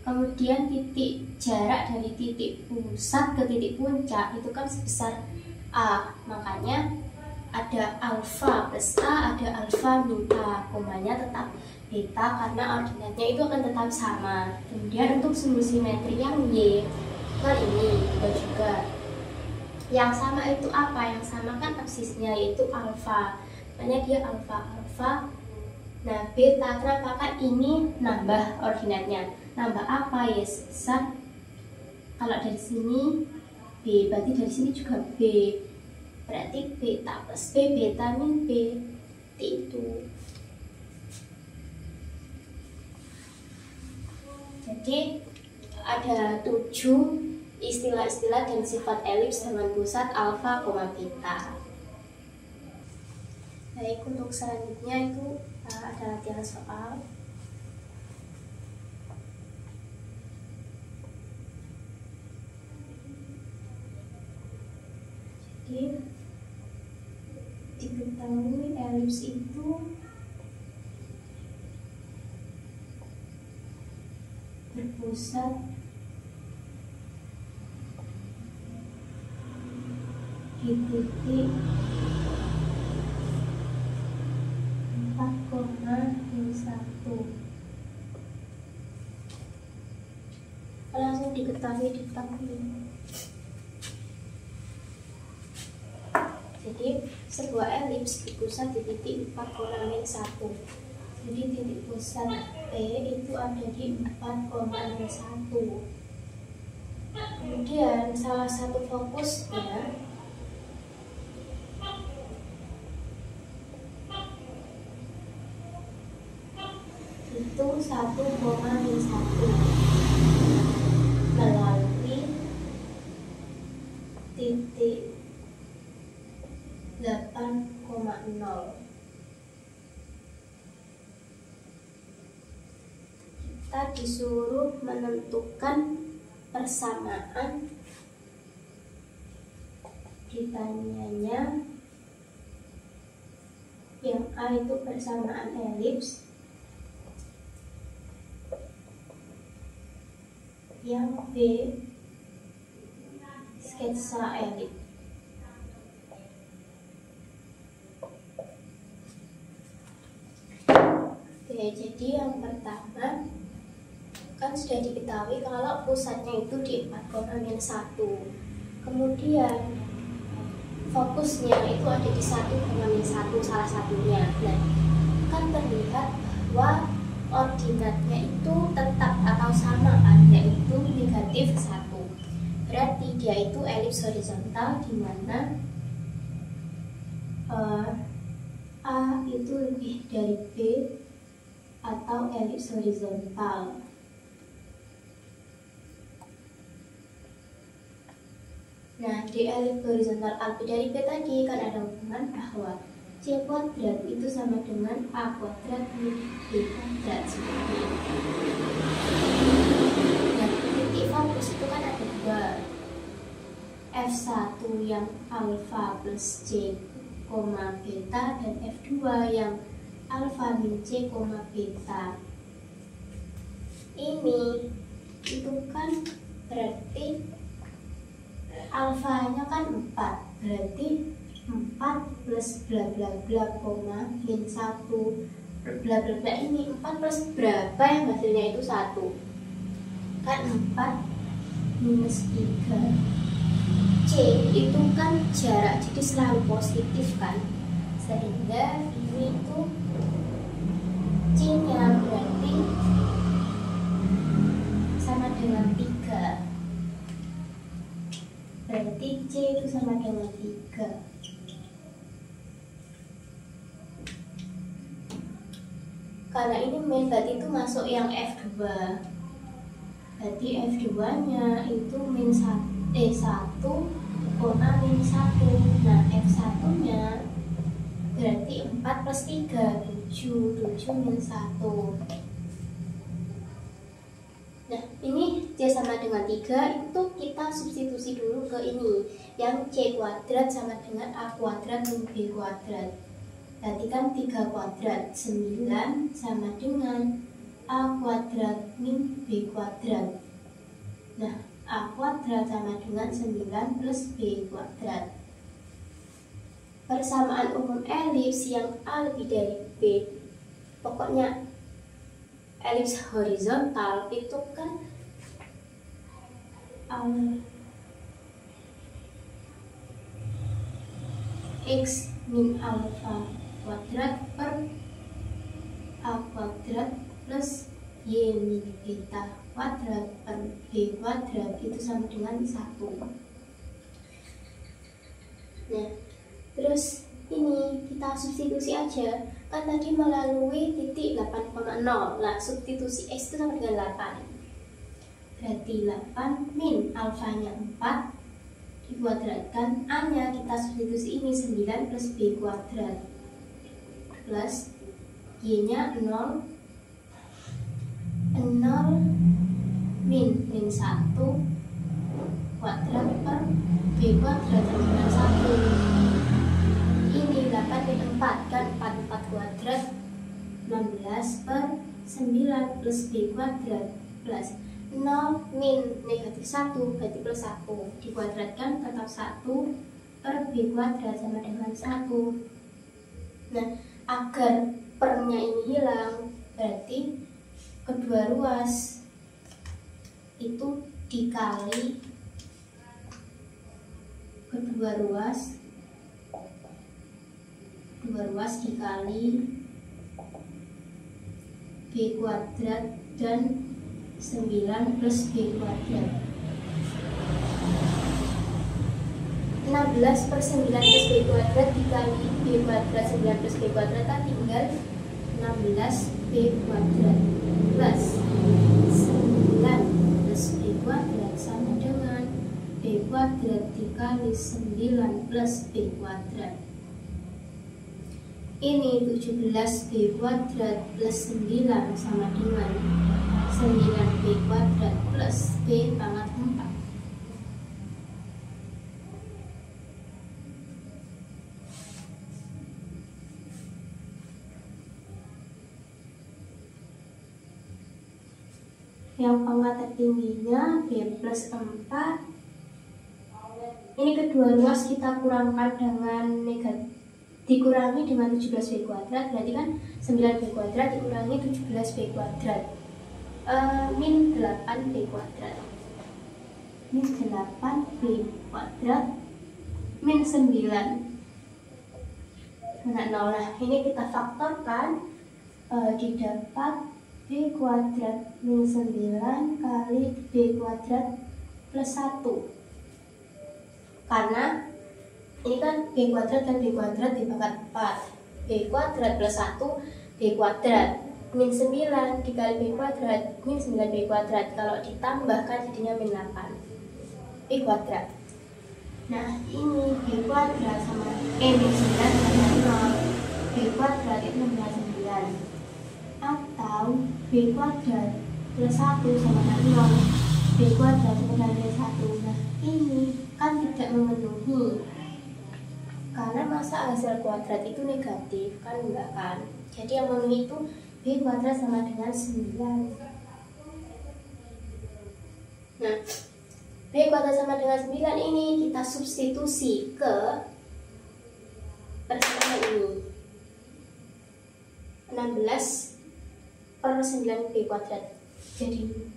Kemudian titik jarak dari titik pusat ke titik puncak itu kan sebesar A. Makanya ada alfa plus A, ada alfa min A. Komanya tetap beta karena ordinatnya itu akan tetap sama. Kemudian untuk sumbu simetri yang Y kan ini juga. Yang sama itu apa? Yang sama kan absisnya, yaitu alfa. Makanya dia alfa. Nah, beta kenapa? Kan ini nambah ordinatnya. Nambah apa? Ya sebesar, kalau dari sini B, berarti dari sini juga B. Berarti beta plus B, beta min B. Itu. Jadi ada 7 istilah-istilah dan sifat elips dengan pusat alfa, beta. Baik, untuk selanjutnya itu ada latihan soal. Jadi diketahui elips itu berpusat di titik 4,1. Langsung diketahui di tabel. Jadi sebuah elips berpusat di titik 4,1. Jadi titik pusat P itu ada di 4,1. Kemudian salah satu fokusnya itu 1,1 melalui titik 8,0. Kita disuruh menentukan persamaan. Ditanyanya yang A itu persamaan elips, yang B sketsa elips. Oke, jadi yang pertama kan sudah diketahui kalau pusatnya itu di 4,1. Kemudian fokusnya itu ada di 1,1 salah satunya. Nah, kan terlihat bahwa ordinatnya itu tetap atau sama kan, yaitu negatif 1. Berarti dia itu elips horizontal di mana A itu lebih dari B atau elips horizontal. Nah, di elips horizontal A lebih dari B tadi kan ada hubungan bahwa C kuadrat itu sama dengan A kuadrat min B kuadrat seperti itu. Nah, titik fokus itu kan ada dua, F1 yang alfa plus C, beta, dan F2 yang alfa min C, beta. Ini itu kan berarti alfanya kan 4, berarti 4 plus bla bla bla koma min 1 bla bla bla, ini 4 plus berapa yang hasilnya itu 1 kan 4 minus 3. C itu kan jarak, jadi selalu positif kan, sehingga ini itu C nya berarti sama dengan 3, berarti C itu sama dengan 3. Karena ini min, berarti itu masuk yang F2, berarti F2 nya itu min 1, min 1. Nah, F1 nya berarti 4 plus 3, 7 min 1. Nah, ini C sama dengan 3, itu kita substitusi dulu ke ini, yang C kuadrat sama dengan A kuadrat min B kuadrat. Berarti kan 3 kuadrat, 9 sama dengan A kuadrat min B kuadrat. Nah, A kuadrat sama dengan 9 plus B kuadrat. Persamaan umum elips yang A lebih dari B, pokoknya elips horizontal itu kan X min alfa kuadrat per A kuadrat plus Y min beta kuadrat per B kuadrat itu sama dengan 1. Nah, terus ini kita substitusi aja, kan tadi melalui titik 8,0. Nah, substitusi X itu sama dengan 8, berarti 8 min alfanya 4 dikuadratkan A nya kita substitusi ini 9 plus B kuadrat plus Y nya 0 min 1 kuadrat per B kuadrat sama dengan 1. Ini 8 min 4 kan 4 kuadrat 16 per 9 plus B kuadrat plus 0 min negatif 1 berarti plus 1 dikuadratkan tetap 1 per B kuadrat sama dengan 1. Nah, agar pernya ini hilang, berarti kedua ruas itu dikali kedua ruas dikali B kuadrat dan 9 plus B kuadrat. 16 per 9 plus B kuadrat dikali B kuadrat 9 plus B kuadrat kan tinggal 16 B kuadrat plus 9 plus B kuadrat sama dengan B kuadrat dikali 9 plus B kuadrat. Ini 17 B kuadrat plus 9 sama dengan 9 B kuadrat plus B pangkat 4. Yang pangkat tertingginya B plus 4. Ini kedua ruas kita kurangkan dengan negatif, dikurangi dengan 17 B kuadrat, berarti kan 9 B kuadrat dikurangi 17 B kuadrat, min 8 B kuadrat, min 8 B kuadrat, min 9. Nah, ini kita faktorkan, didapat B B kuadrat min 9 kali B kuadrat plus 1. Karena ini kan B kuadrat dan B kuadrat dipangkat 4. B kuadrat plus 1 B kuadrat min 9 dikali B kuadrat min 9B kuadrat. Kalau ditambahkan jadinya min 8 B kuadrat. Nah ini B kuadrat sama min 9 sama 0. B kuadrat itu adalah 9. Atau B kuadrat plus 1 sama 0. B kuadrat sama dengan 1. Nah ini kan tidak memenuhi, karena masa hasil kuadrat itu negatif kan, enggak kan. Jadi yang memenuhi itu B kuadrat sama dengan 9. Nah B kuadrat sama dengan 9 ini kita substitusi ke persamaan ini, 16/9 B kuadrat. Jadi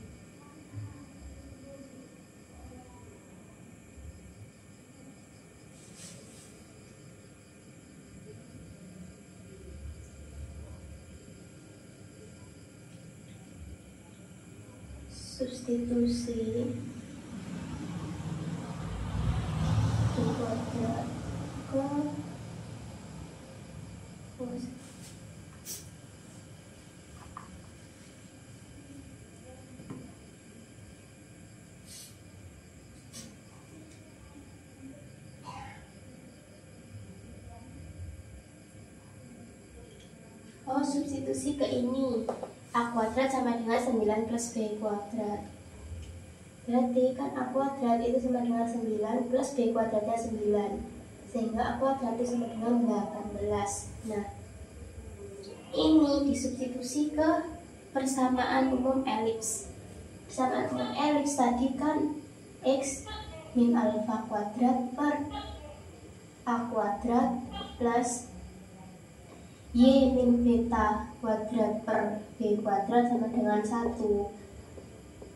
substitusi B kuadrat ke substitusi ke ini, A kuadrat sama dengan 9 plus B kuadrat. Berarti kan A kuadrat itu sama dengan 9 plus B kuadratnya 9, sehingga A kuadrat itu sama dengan 18. Nah ini disubstitusi ke persamaan umum elips. Persamaan umum elips tadi kan X min alfa kuadrat per A kuadrat plus Y min beta kuadrat per B kuadrat sama dengan 1.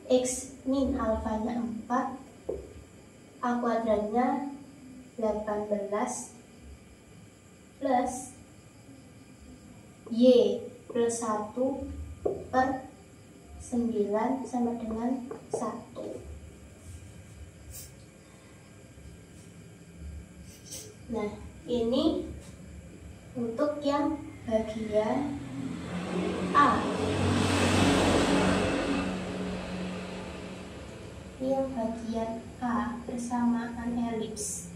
X min alfanya 4, A kuadratnya 18 plus Y plus 1 per 9 sama dengan 1. Nah ini untuk yang bagian A. Ini yang bagian A, persamaan elips.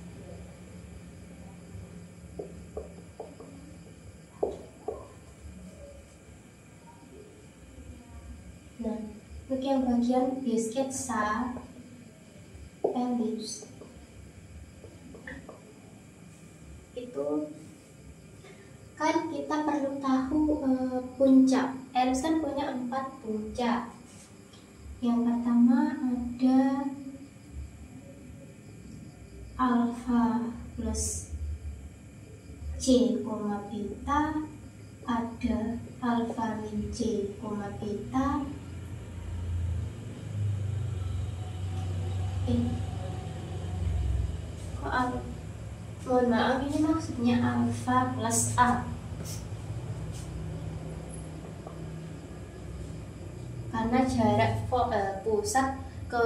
Nah, untuk yang bagian B sketsa elips itu kan kita perlu tahu puncak. Elips kan punya 4 puncak. Yang pertama ada alfa plus C, beta, ada alfa min C, beta. Mohon maaf, ini maksudnya alfa plus A. Karena jarak pusat ke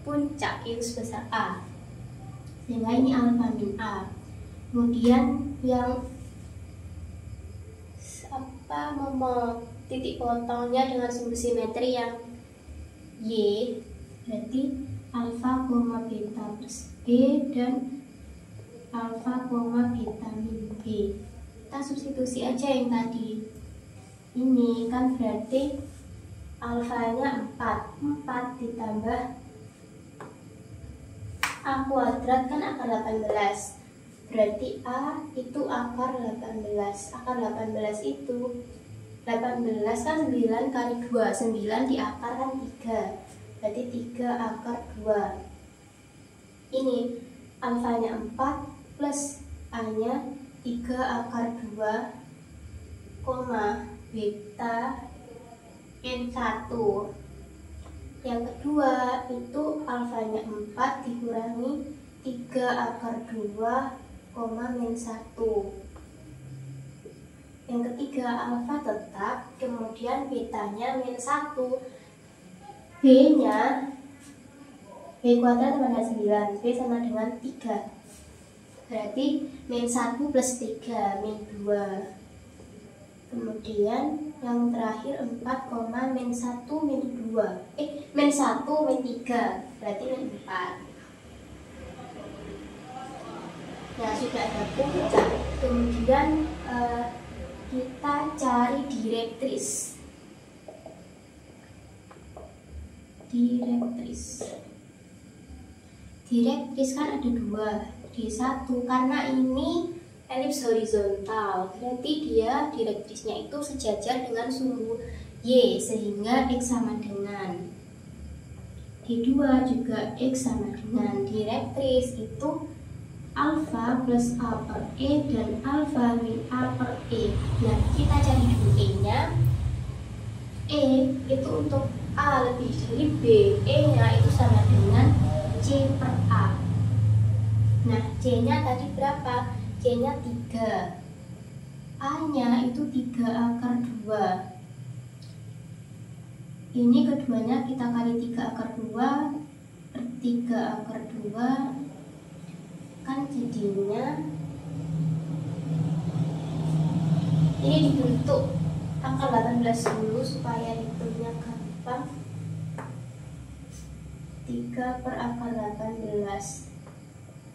puncak itu sebesar A, sehingga ini alfa min A. Kemudian yang titik potongnya dengan sumbu simetri yang Y, berarti alfa, beta plus B dan alfa, beta min B. Kita substitusi aja yang tadi. Ini kan berarti alfanya 4 ditambah A kuadrat kan akar 18. Berarti A itu akar 18. Akar 18 itu 18 kan 9 kali 2. 9 di akar kan 3. Berarti 3 akar 2. Ini alfanya 4 plus A-nya 3 akar 2, beta min 1. Yang kedua itu alfanya 4 dikurangi 3 akar 2, min 1. Yang ketiga, alfa tetap, kemudian betanya min 1. B-nya B kuadrat tambah 9, B sama dengan 3. Berarti min 1 plus 3, min 2. Kemudian yang terakhir 4, min 1 min 2. Min 1 min 3, berarti min 4. Nah, sudah ada puncak. Kemudian kita cari direktris. Direktris kan ada 2, D1, karena ini elips horizontal, berarti dia direktrisnya itu sejajar dengan sumbu Y, sehingga X sama dengan D2 juga X sama dengan direktris itu alfa plus A per E dan alfa min A per E. Nah, kita cari dulu E-nya. E itu untuk A lebih dari B, E-nya itu sama dengan C per A. Nah, C-nya tadi berapa? C-nya 3. A-nya itu 3 akar 2. Ini keduanya kita kali 3 akar 2 per 3 akar 2. Kan jadinya ini dibentuk angka 18 dulu supaya hitungnya gampang. 3 per akar 18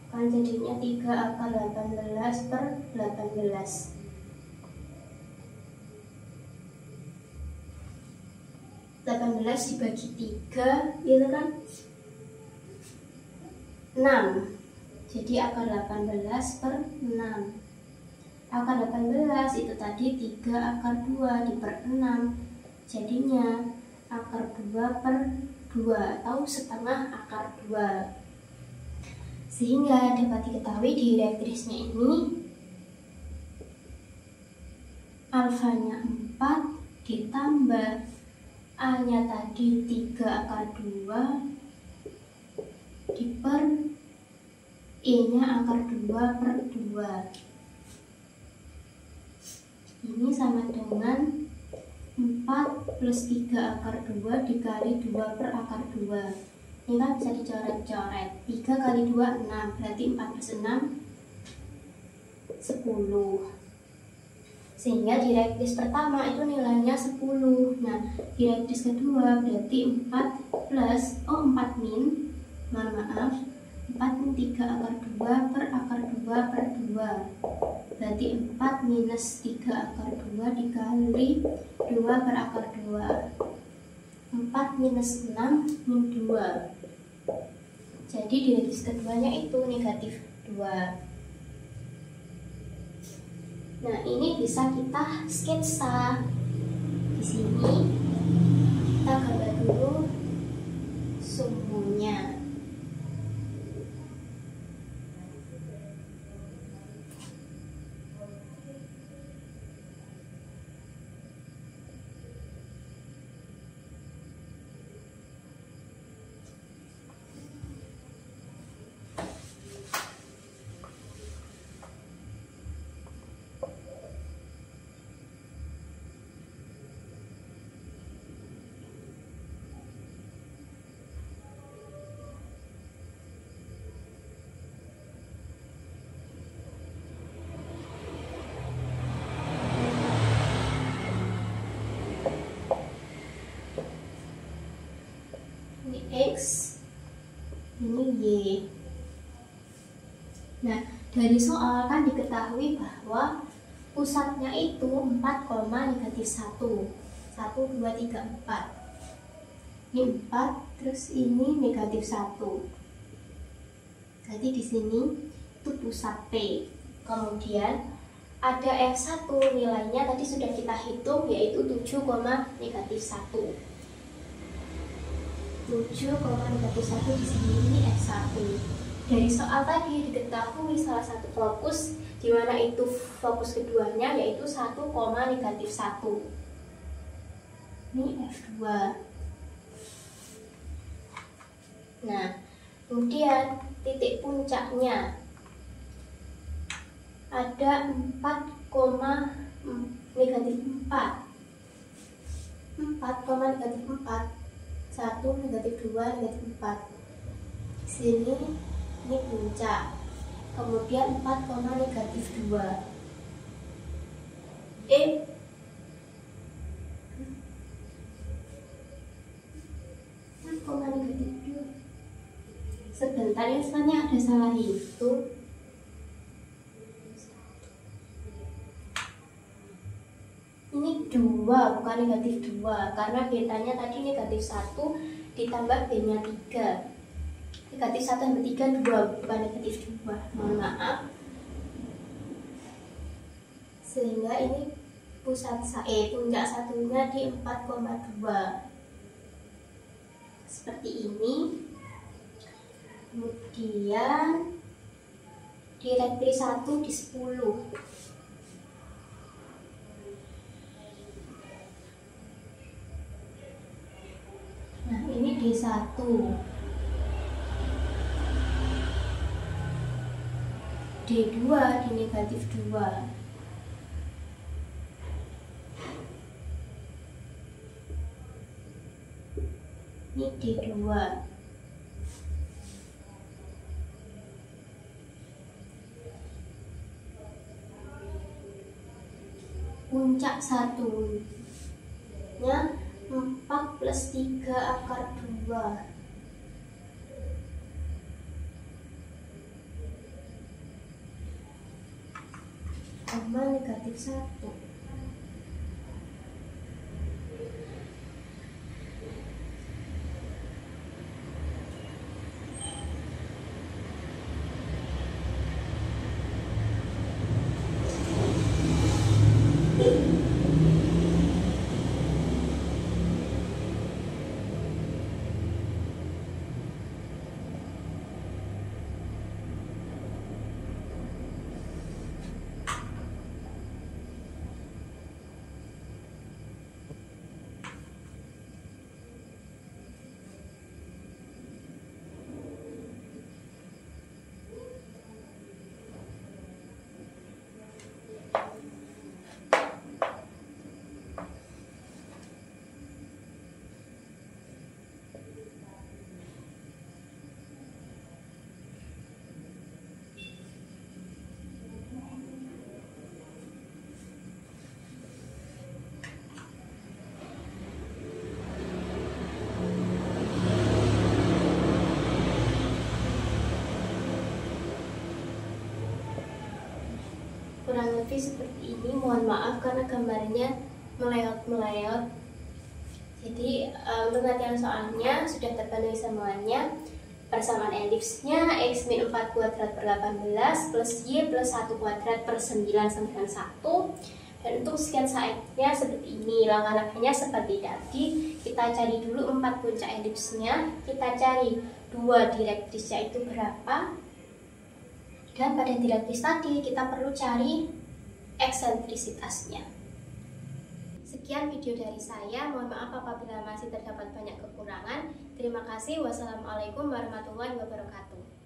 kan jadinya 3 akar 18 per 18. Dibagi 3 itu kan 6. Jadi akar 18 per 6. Akar 18 itu tadi 3 akar 2 diper 6. Jadinya akar 2 per 2 atau setengah akar 2. Sehingga dapat diketahui direktrisnya ini alfanya 4 ditambah A-nya tadi 3 akar 2 diper E-nya akar 2 per 2. Ini sama dengan 4 plus 3 akar 2 dikali 2 per akar 2. Ini kan bisa dicoret-coret. 3 kali 2, 6. Berarti 4 plus 6, 10. Sehingga direktris pertama itu nilainya 10. Nah, direktris kedua berarti 4 plus, 4 min, mohon maaf, 4 min 3 akar 2 per akar 2 per 2. Berarti 4 minus 3 akar 2 dikali 2 per akar 2. 4 minus 6 min 2. Jadi direktris keduanya itu negatif 2. Nah, ini bisa kita sketsa. Di sini kita gambar dulu sumbunya. Ini X, ini Y. Nah, dari soal kan diketahui bahwa pusatnya itu 4, negatif 1. 1, 2, 3, 4. Ini 4, terus ini negatif 1. Jadi di sini itu pusat P. Kemudian ada F1 nilainya tadi sudah kita hitung, yaitu 7, negatif 1. 7, negatif 1 di sini ini F1. Dari soal tadi diketahui salah satu fokus di mana itu fokus keduanya yaitu 1, negatif 1. Ini F2. Nah, kemudian titik puncaknya ada 4, negatif 4. 4, negatif 4. 1, negatif 2, negatif 4. Di sini ini puncak. Kemudian 4, negatif 2. 4, negatif 2. Sebentar ya, soalnya ada salah hitung. Ini 2, bukan negatif 2, karena betanya tadi negatif 1 ditambah B-nya 3. Negatif 1 tambah 3, 2, bukan negatif 2. Mohon maaf. Sehingga ini puncak satunya di 4,2. Seperti ini. Kemudian direktris 1 di 10. Nah, ini D1. D2 di negatif 2. Ini D2. Puncak satunya 4 plus 3 akar 2. Koma negatif 1. Kurang lebih seperti ini. Mohon maaf karena gambarnya meleot. Jadi untuk latihan soalnya sudah terpenuhi semuanya. Persamaan elipsnya x min 4 kuadrat per 18 plus y plus 1 kuadrat per 9 sama dengan 1. Dan untuk sekian saatnya seperti ini. Langkah-langkahnya seperti tadi. Kita cari dulu 4 puncak elipsnya. Kita cari 2 direktrisnya itu berapa. Dan pada direktris tadi kita perlu cari eksentrisitasnya. Sekian video dari saya. Mohon maaf apabila masih terdapat banyak kekurangan. Terima kasih. Wassalamualaikum warahmatullahi wabarakatuh.